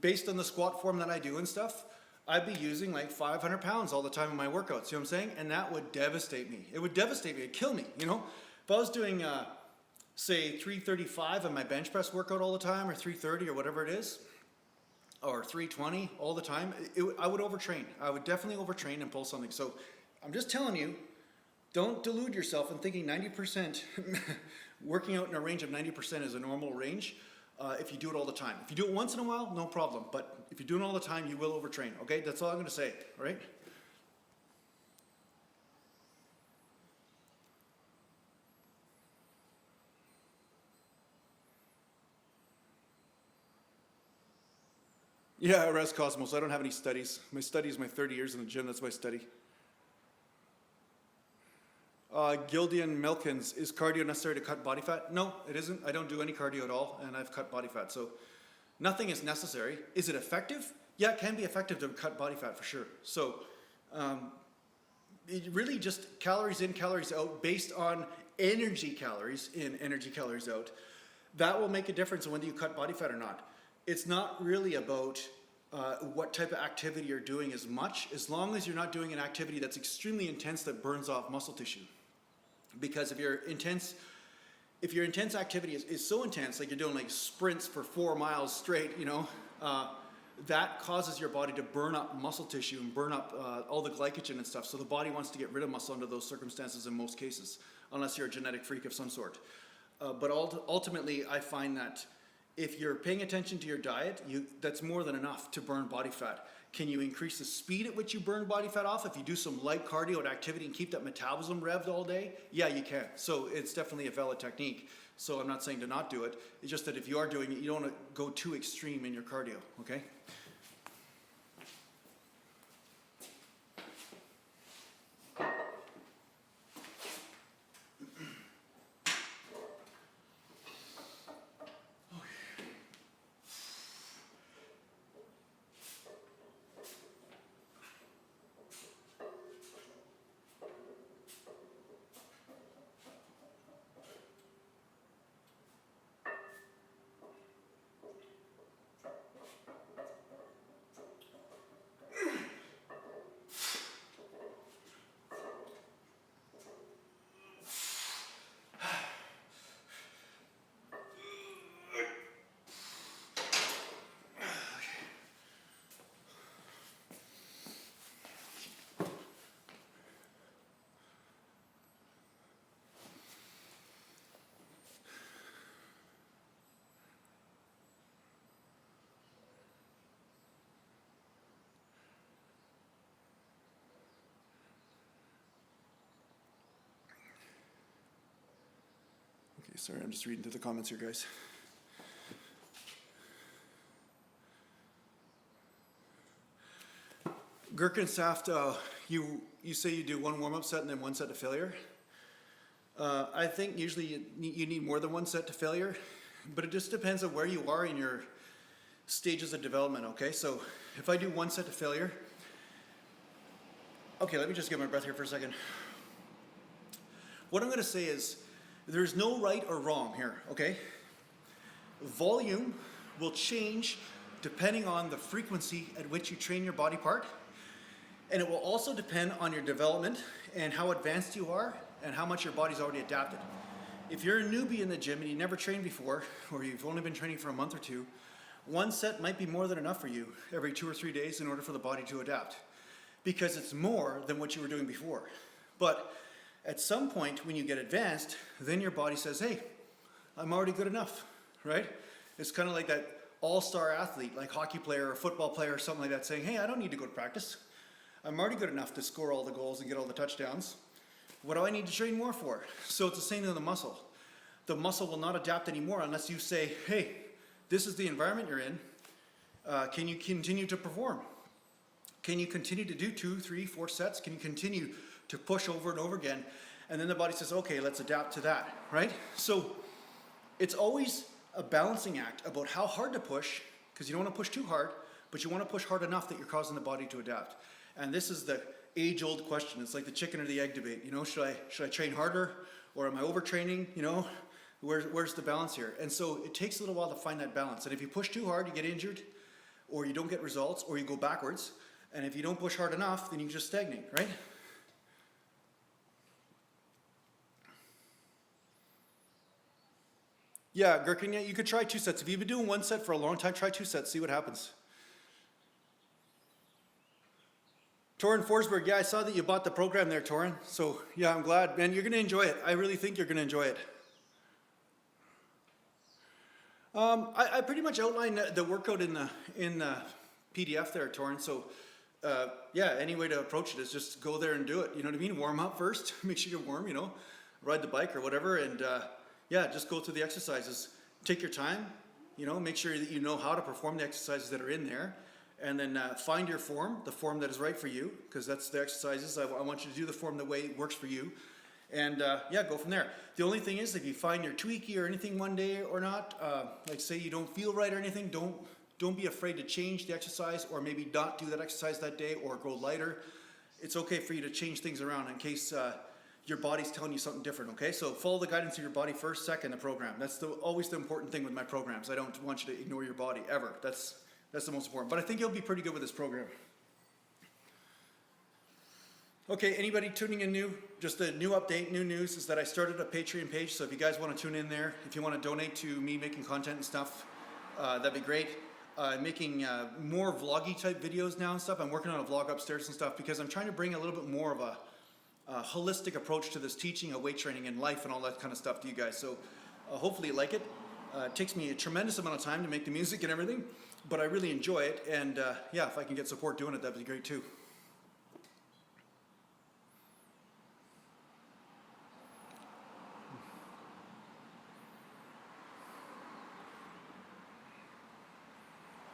based on the squat form that I do and stuff, I'd be using like 500 pounds all the time in my workouts, you know what I'm saying? And that would devastate me. It would devastate me, it'd kill me, you know? If I was doing, say 335 on my bench press workout all the time, or 330 or whatever it is, or 320 all the time, I would overtrain. I would definitely overtrain and pull something. So I'm just telling you, don't delude yourself in thinking 90%, working out in a range of 90% is a normal range if you do it all the time. If you do it once in a while, no problem. But if you're doing it all the time, you will overtrain. Okay, that's all I'm gonna say, all right? Yeah, Res Cosmos. I don't have any studies. My study is my 30 years in the gym. That's my study. Gildian Milkins, is cardio necessary to cut body fat? No, it isn't. I don't do any cardio at all, and I've cut body fat. So nothing is necessary. Is it effective? Yeah, it can be effective to cut body fat for sure. So it really just calories in, calories out based on energy calories in, energy calories out, that will make a difference on whether you cut body fat or not. It's not really about what type of activity you're doing as much, as long as you're not doing an activity that's extremely intense that burns off muscle tissue. Because if your intense activity is so intense, like you're doing like sprints for 4 miles straight, you know, that causes your body to burn up muscle tissue and burn up all the glycogen and stuff. So the body wants to get rid of muscle under those circumstances in most cases, unless you're a genetic freak of some sort. But ultimately, I find that if you're paying attention to your diet, that's more than enough to burn body fat. Can you increase the speed at which you burn body fat off if you do some light cardio and activity and keep that metabolism revved all day? Yeah, you can. So it's definitely a valid technique. So I'm not saying to not do it. It's just that if you are doing it, you don't want to go too extreme in your cardio, okay? Sorry, I'm just reading through the comments here, guys. Gherkinsaft, you say you do one warm-up set and then one set to failure. I think usually you need more than one set to failure, but it just depends on where you are in your stages of development, okay? So if I do one set to failure, okay, let me just get my breath here for a second. What I'm gonna say is, there's no right or wrong here, okay? Volume will change depending on the frequency at which you train your body part, and it will also depend on your development and how advanced you are and how much your body's already adapted. If you're a newbie in the gym and you never trained before, or you've only been training for a month or two, one set might be more than enough for you every 2 or 3 days in order for the body to adapt, because it's more than what you were doing before. But at some point when you get advanced, then your body says, hey, I'm already good enough, right? It's kind of like that all-star athlete, like hockey player or football player or something like that, saying, hey, I don't need to go to practice. I'm already good enough to score all the goals and get all the touchdowns. What do I need to train more for? So it's the same thing with the muscle. The muscle will not adapt anymore unless you say, hey, this is the environment you're in. Can you continue to perform? Can you continue to do 2, 3, 4 sets? Can you continue to push over and over again? And then the body says, okay, let's adapt to that, right? So it's always a balancing act about how hard to push, because you don't want to push too hard, but you want to push hard enough that you're causing the body to adapt. And this is the age-old question. It's like the chicken or the egg debate. You know, should I train harder, or am I overtraining? You know, where's the balance here? And so it takes a little while to find that balance. And if you push too hard, you get injured, or you don't get results, or you go backwards. And if you don't push hard enough, then you just stagnate, right? Yeah, Gherkin, yeah, you could try 2 sets. If you've been doing 1 set for a long time, try 2 sets, see what happens. Torin Forsberg, yeah, I saw that you bought the program there, Torin. So, yeah, I'm glad. Man, you're going to enjoy it. I really think you're going to enjoy it. I pretty much outlined the workout in the PDF there, Torin. So, yeah, any way to approach it is just go there and do it. You know what I mean? Warm up first. Make sure you're warm, you know. Ride the bike or whatever. And, yeah, just go through the exercises. Take your time, you know, make sure that you know how to perform the exercises that are in there. And then find your form, the form that is right for you, because that's the exercises. I want you to do the form the way it works for you. And yeah, go from there. The only thing is, if you find you're tweaky or anything one day or not, like say you don't feel right or anything, don't be afraid to change the exercise, or maybe not do that exercise that day, or go lighter. It's okay for you to change things around in case your body's telling you something different, okay? So follow the guidance of your body first, second the program. That's always the important thing with my programs. I don't want you to ignore your body, ever. That's the most important. But I think you'll be pretty good with this program. Okay, anybody tuning in new? Just a new update, new news is that I started a Patreon page, so if you guys want to tune in there, if you want to donate to me making content and stuff, that'd be great. Making more vloggy type videos now and stuff. I'm working on a vlog upstairs and stuff because I'm trying to bring a little bit more of a holistic approach to this teaching of weight training and life and all that kind of stuff to you guys. So hopefully you like it. It takes me a tremendous amount of time to make the music and everything, but I really enjoy it. And yeah, if I can get support doing it, that'd be great too.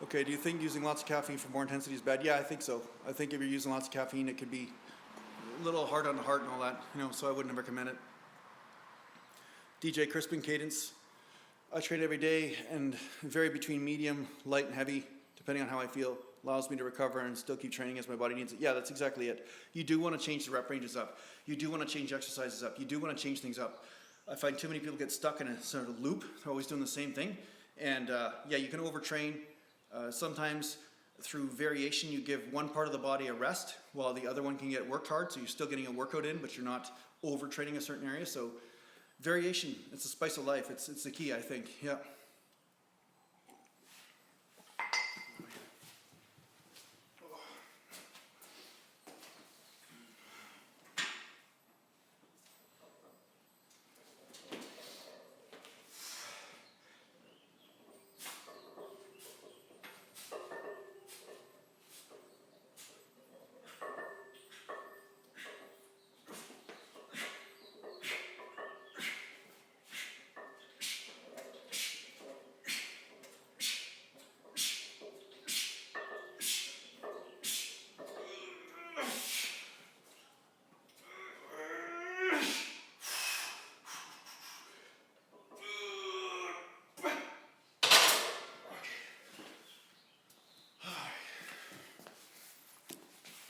Okay, do you think using lots of caffeine for more intensity is bad? Yeah, I think so. I think if you're using lots of caffeine, it could be a little hard on the heart and all that, so I wouldn't recommend it. DJ Crispin Cadence. I train every day and vary between medium, light, and heavy, depending on how I feel. Allows me to recover and still keep training as my body needs it. Yeah, that's exactly it. You do want to change the rep ranges up. You do want to change exercises up. You do want to change things up. I find too many people get stuck in a sort of loop. They're always doing the same thing. And yeah, you can overtrain. Sometimes through variation, you give one part of the body a rest while the other one can get worked hard. So you're still getting a workout in, but you're not overtraining a certain area. So variation, it's the spice of life. It's the key, I think. Yeah.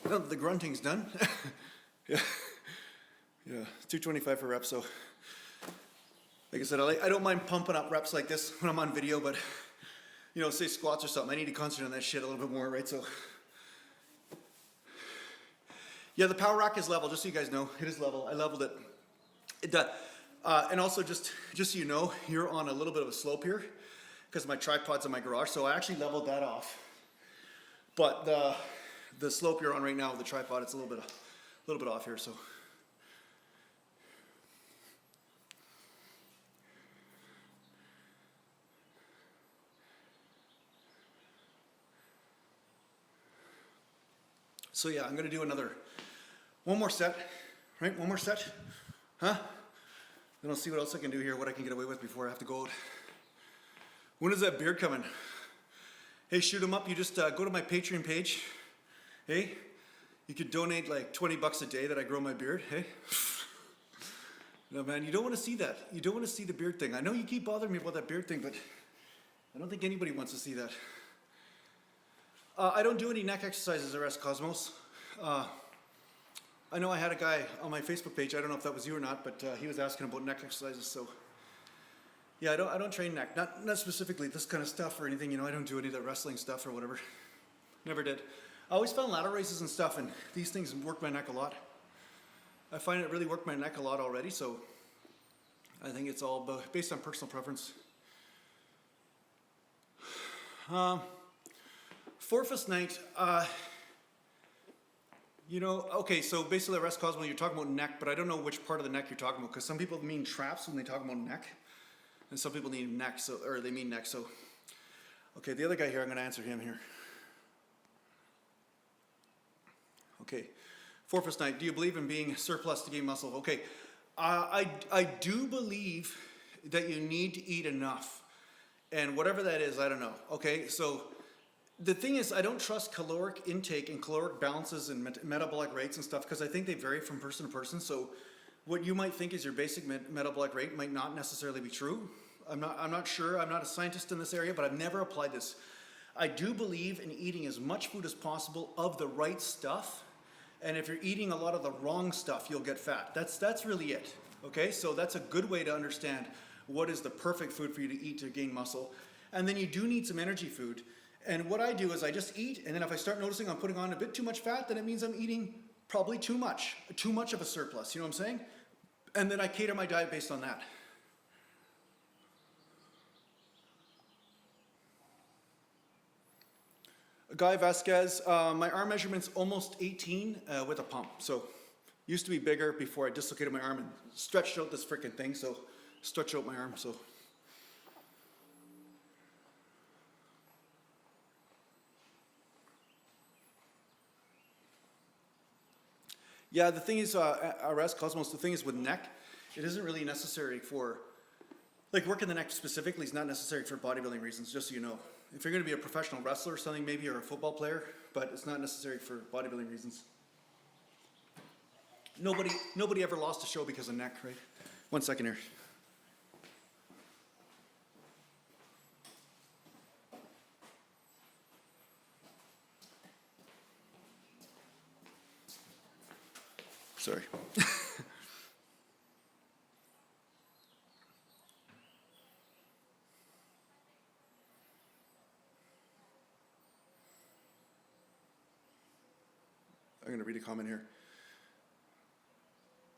Well, the grunting's done. Yeah, 225 for reps. So, like I said, I don't mind pumping up reps like this when I'm on video, but say squats or something, I need to concentrate on that shit a little bit more, right? So, yeah, the power rack is level. Just so you guys know, it is level. I leveled it. And also, just so you know, you're on a little bit of a slope here because my tripod's in my garage. So I actually leveled that off, but the slope you're on right now with the tripod, it's a little bit off here, so. So yeah, I'm gonna do one more set, right? One more set, huh? Then I'll see what else I can do here, what I can get away with before I have to go out. When is that beard coming? Hey, shoot 'em up, you just go to my Patreon page. Hey, you could donate like $20 a day that I grow my beard, hey? No, man, you don't want to see that. You don't want to see the beard thing. I know you keep bothering me about that beard thing, but I don't think anybody wants to see that. I don't do any neck exercises at Rest Cosmos. I know I had a guy on my Facebook page, I don't know if that was you or not, but he was asking about neck exercises, so. Yeah, I don't train neck, not specifically this kind of stuff or anything, I don't do any of the wrestling stuff or whatever. Never did. I always found ladder races and stuff, and these things work my neck a lot. I find it really worked my neck a lot already, so I think it's all based on personal preference. Forfest night, okay, so basically at Rest Cosmo, you're talking about neck, but I don't know which part of the neck you're talking about, because some people mean traps when they talk about neck, and some people mean neck, or they mean neck, so. Okay, the other guy here, I'm gonna answer him here. Okay, Forfest night, do you believe in being surplus to gain muscle? Okay, I do believe that you need to eat enough, and whatever that is, I don't know. Okay, so the thing is, I don't trust caloric intake and caloric balances and metabolic rates and stuff because I think they vary from person to person. So what you might think is your basic metabolic rate might not necessarily be true. I'm not sure. I'm not a scientist in this area, but I've never applied this. I do believe in eating as much food as possible of the right stuff And if you're eating a lot of the wrong stuff, you'll get fat. That's really it. Okay, so that's a good way to understand what is the perfect food for you to eat to gain muscle. And then you do need some energy food. And what I do is I just eat, and then if I start noticing I'm putting on a bit too much fat, then it means I'm eating probably too much of a surplus, you know what I'm saying? And then I cater my diet based on that. Guy Vasquez, my arm measurement's almost 18 with a pump. So used to be bigger before I dislocated my arm and stretched out this freaking thing, so stretch out my arm, so. Yeah, the thing is, RS Cosmos, the thing is with neck, it isn't really necessary for, like working the neck specifically is not necessary for bodybuilding reasons, just so you know. If you're going to be a professional wrestler or something, maybe, or a football player, but it's not necessary for bodybuilding reasons. Nobody ever lost a show because of neck, right? 1 second here. Sorry. I'm going to read a comment here.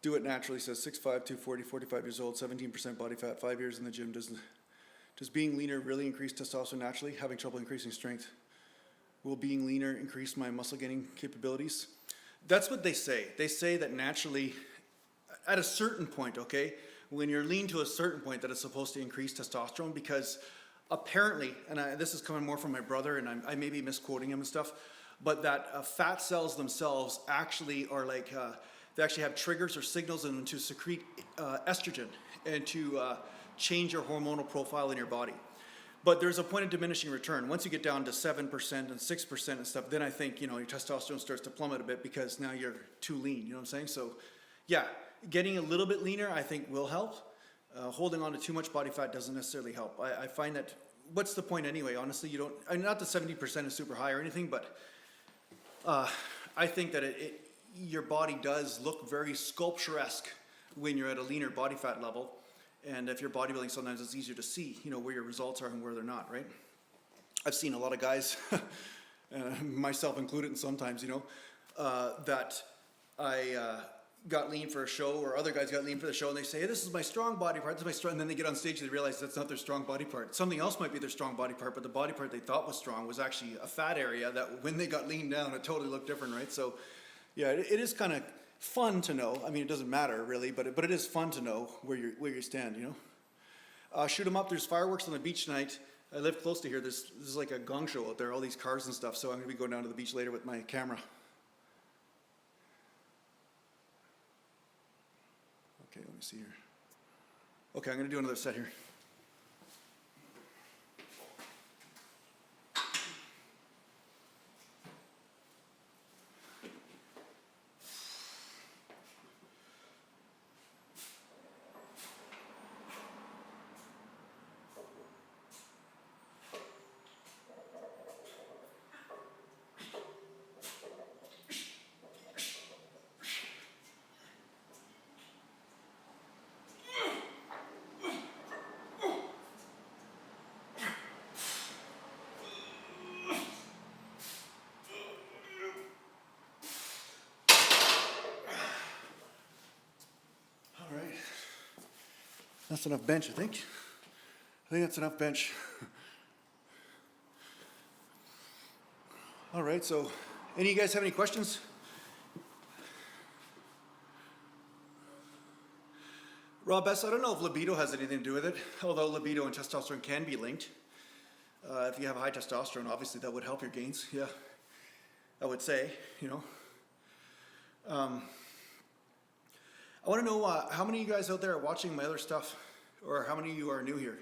Do it naturally says 6'5", 240, 45 years old, 17% body fat, 5 years in the gym. Does being leaner really increase testosterone naturally? Having trouble increasing strength. Will being leaner increase my muscle gaining capabilities? That's what they say. They say that naturally, at a certain point, okay, when you're lean to a certain point, that it's supposed to increase testosterone, because apparently, and this is coming more from my brother, and I may be misquoting him and stuff, but that fat cells themselves actually are like, they actually have triggers or signals in them to secrete estrogen and to change your hormonal profile in your body. But there's a point of diminishing return. Once you get down to 7% and 6% and stuff, then I think, you know, your testosterone starts to plummet a bit because now you're too lean, you know what I'm saying? So yeah, getting a little bit leaner I think will help. Holding on to too much body fat doesn't necessarily help. I find that, what's the point anyway? Honestly, you don't, I mean, not that 70% is super high or anything, but I think that your body does look very sculpturesque when you're at a leaner body fat level. And if you're bodybuilding, sometimes it's easier to see, you know, where your results are and where they're not, right? I've seen a lot of guys, myself included, and sometimes, you know, that I got lean for a show, or other guys got lean for the show, and they say, hey, this is my strong body part, this is my strong, and then they get on stage and they realize that's not their strong body part. Something else might be their strong body part, but the body part they thought was strong was actually a fat area that when they got lean down, it totally looked different, right? So, yeah, it is kind of fun to know. I mean, it doesn't matter really, but it is fun to know where you stand, you know? Shoot 'em up. There's fireworks on the beach tonight. I live close to here. This is like a gong show out there, all these cars and stuff, so I'm going to be going down to the beach later with my camera. Okay, let me see here. Okay, I'm going to do another set here. That's enough bench, I think. I think that's enough bench. All right, so any of you guys have any questions? Rob S., I don't know if libido has anything to do with it, although libido and testosterone can be linked. If you have high testosterone, obviously that would help your gains, yeah. I would say, you know. I want to know how many of you guys out there are watching my other stuff, or how many of you are new here?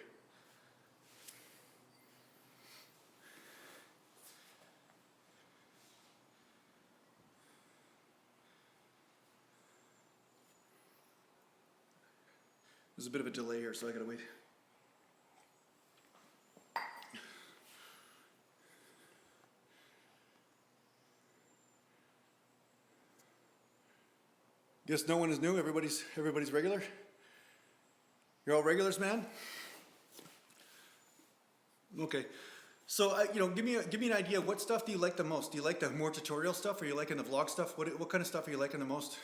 There's a bit of a delay here, so I gotta wait. Guess no one is new. Everybody's regular. You're all regulars, man. Okay. So you know, give me an idea. What stuff do you like the most? Do you like the more tutorial stuff, or you liking the vlog stuff? What kind of stuff are you liking the most?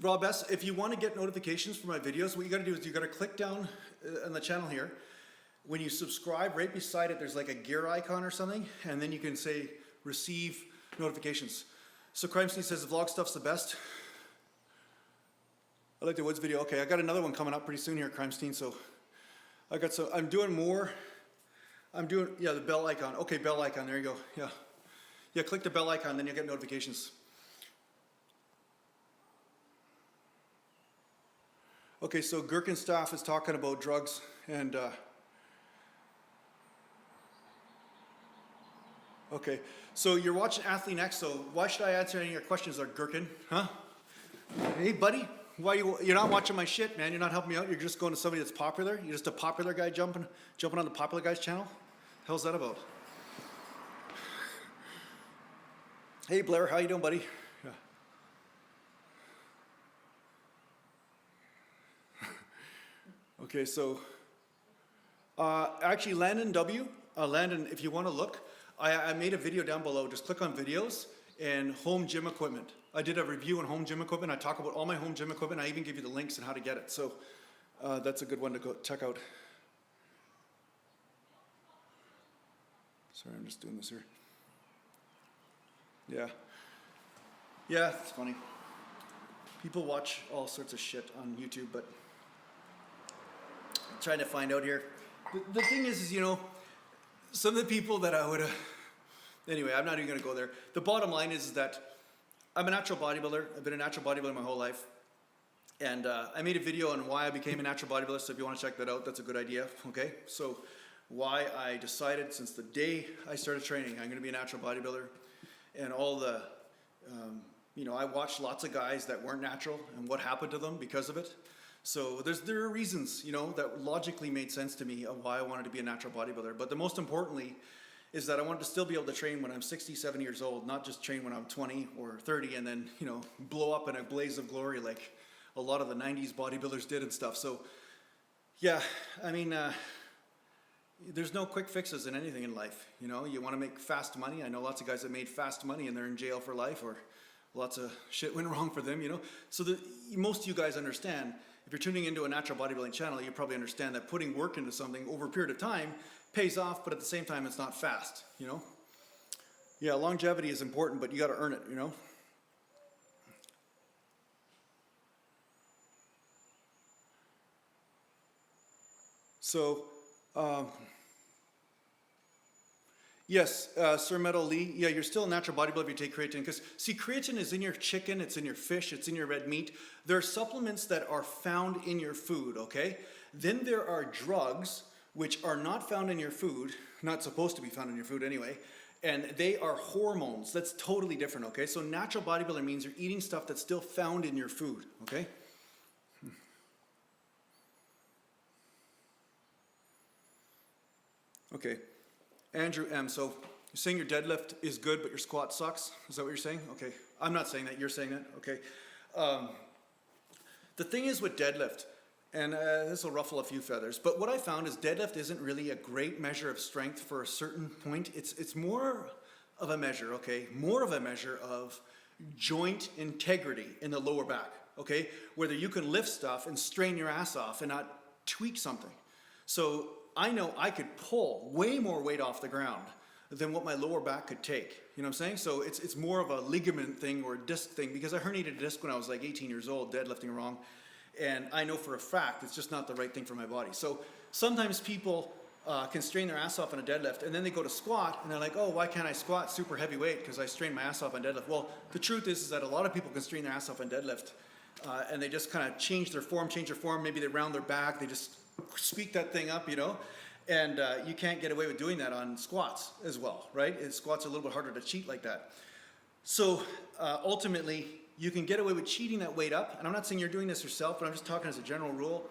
Rob S., if you want to get notifications for my videos, what you got to do is you got to click down on the channel here. When you subscribe, right beside it, there's like a gear icon or something, and then you can say receive notifications. So Crimestein says the vlog stuff's the best. I like the woods video. Okay, I got another one coming up pretty soon here, Crimestein. So I'm doing more. Yeah, the bell icon. Okay, bell icon. There you go. Yeah, click the bell icon, then you'll get notifications. Okay, so Gherkinstaff is talking about drugs and okay, so you're watching Athlete Next, so why should I answer any of your questions there, Gherkin? Huh? Hey, buddy, you're not watching my shit, man? You're not helping me out? You're just going to somebody that's popular? You're just a popular guy jumping on the popular guy's channel? The hell's that about? Hey, Blair, how you doing, buddy? Yeah. Okay, so actually Landon W, Landon, if you want to look, I made a video down below. Just click on videos and home gym equipment. I did a review on home gym equipment. I talk about all my home gym equipment. I even give you the links and how to get it. So that's a good one to go check out. Sorry, I'm just doing this here. Yeah, it's funny. People watch all sorts of shit on YouTube, but I'm trying to find out here. The thing is, you know, some of the people that I would have, anyway, I'm not even going to go there. The bottom line is that I'm a natural bodybuilder. I've been a natural bodybuilder my whole life. And I made a video on why I became a natural bodybuilder, so if you want to check that out, that's a good idea, okay? So why I decided since the day I started training, I'm going to be a natural bodybuilder. And all the, you know, I watched lots of guys that weren't natural and what happened to them because of it. So there are reasons, you know, that logically made sense to me of why I wanted to be a natural bodybuilder. But the most importantly is that I wanted to still be able to train when I'm 67 years old, not just train when I'm 20 or 30 and then, you know, blow up in a blaze of glory like a lot of the 90s bodybuilders did and stuff. So, yeah, I mean, there's no quick fixes in anything in life. You know, you want to make fast money. I know lots of guys that made fast money and they're in jail for life, or lots of shit went wrong for them, you know. So most of you guys understand, if you're tuning into a natural bodybuilding channel, you probably understand that putting work into something over a period of time pays off, but at the same time, it's not fast, you know. Yeah, longevity is important, but you got to earn it, you know. So, yes, Sir Metal Lee, yeah, you're still a natural bodybuilder if you take creatine, because, see, creatine is in your chicken, it's in your fish, it's in your red meat. There are supplements that are found in your food, okay? Then there are drugs which are not found in your food, not supposed to be found in your food anyway, and they are hormones. That's totally different, okay? So natural bodybuilder means you're eating stuff that's still found in your food, okay? Okay, Andrew M. So you're saying your deadlift is good, but your squat sucks? Is that what you're saying? Okay, I'm not saying that. You're saying that. Okay. The thing is with deadlift, and this will ruffle a few feathers, but what I found is deadlift isn't really a great measure of strength for a certain point. It's more of a measure, okay? More of a measure of joint integrity in the lower back, okay? Whether you can lift stuff and strain your ass off and not tweak something. So I know I could pull way more weight off the ground than what my lower back could take. You know what I'm saying? So it's more of a ligament thing or a disc thing, because I herniated a disc when I was like 18 years old, deadlifting wrong. And I know for a fact it's just not the right thing for my body. So sometimes people can strain their ass off on a deadlift, and then they go to squat and they're like, oh, why can't I squat super heavy weight because I strained my ass off on deadlift? Well, the truth is that a lot of people can strain their ass off on deadlift, and they just kind of change their form. Maybe they round their back, they just squeak that thing up, you know. And you can't get away with doing that on squats as well, right? Squats are a little bit harder to cheat like that. So ultimately, you can get away with cheating that weight up. And I'm not saying you're doing this yourself, but I'm just talking as a general rule.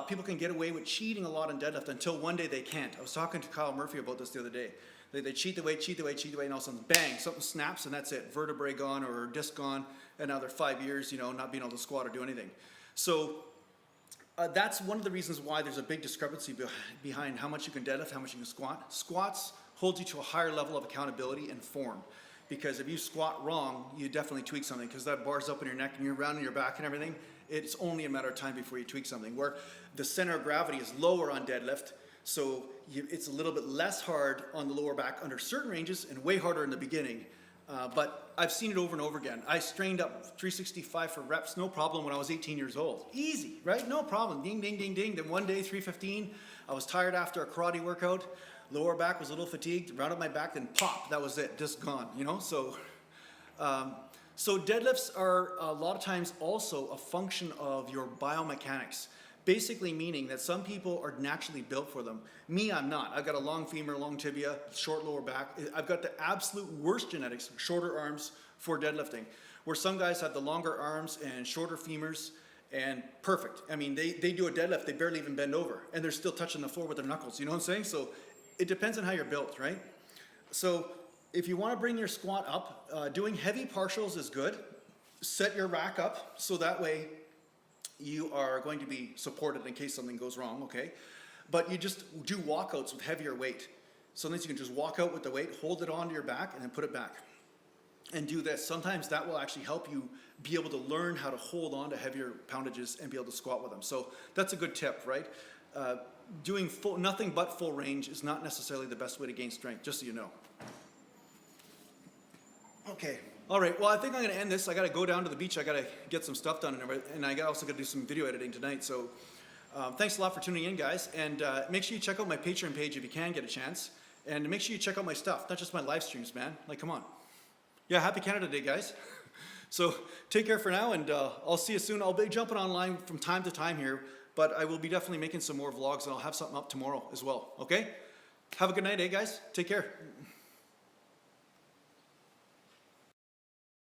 people can get away with cheating a lot in deadlift until one day they can't. I was talking to Kyle Murphy about this the other day. They cheat the weight, and all of a sudden, bang, something snaps, and that's it. Vertebrae gone or disc gone, and now they're 5 years, not being able to squat or do anything. So that's one of the reasons why there's a big discrepancy behind how much you can deadlift, how much you can squat. Squats hold you to a higher level of accountability and form. Because if you squat wrong, you definitely tweak something, because that bar's up in your neck and you're rounding your back and everything. It's only a matter of time before you tweak something. Where the center of gravity is lower on deadlift, so it's a little bit less hard on the lower back under certain ranges and way harder in the beginning. But I've seen it over and over again. I strained up 365 for reps, no problem, when I was 18 years old. Easy, right? No problem. Ding, ding, ding, ding. Then one day, 315, I was tired after a karate workout. Lower back was a little fatigued, rounded my back, then pop, that was it, just gone, So deadlifts are a lot of times also a function of your biomechanics. Basically meaning that some people are naturally built for them. Me, I'm not. I've got a long femur, long tibia, short lower back. I've got the absolute worst genetics, shorter arms for deadlifting. Where some guys have the longer arms and shorter femurs, and perfect. I mean, they do a deadlift, they barely even bend over, and they're still touching the floor with their knuckles, you know what I'm saying? So it depends on how you're built, right? So if you want to bring your squat up, doing heavy partials is good. Set your rack up so that way you are going to be supported in case something goes wrong, okay? But you just do walkouts with heavier weight. Sometimes you can just walk out with the weight, hold it onto your back, and then put it back. And do this. Sometimes that will actually help you be able to learn how to hold on to heavier poundages and be able to squat with them. So that's a good tip, right? Doing nothing but full range is not necessarily the best way to gain strength, just so you know. Okay. All right, well, I think I'm going to end this. I got to go down to the beach. I got to get some stuff done, and I also got to do some video editing tonight. So thanks a lot for tuning in, guys. And make sure you check out my Patreon page if you can get a chance. And make sure you check out my stuff, not just my live streams, man. Like, come on. Yeah, happy Canada Day, guys. So take care for now, and I'll see you soon. I'll be jumping online from time to time here, but I will be definitely making some more vlogs, and I'll have something up tomorrow as well, okay? Have a good night, guys. Take care.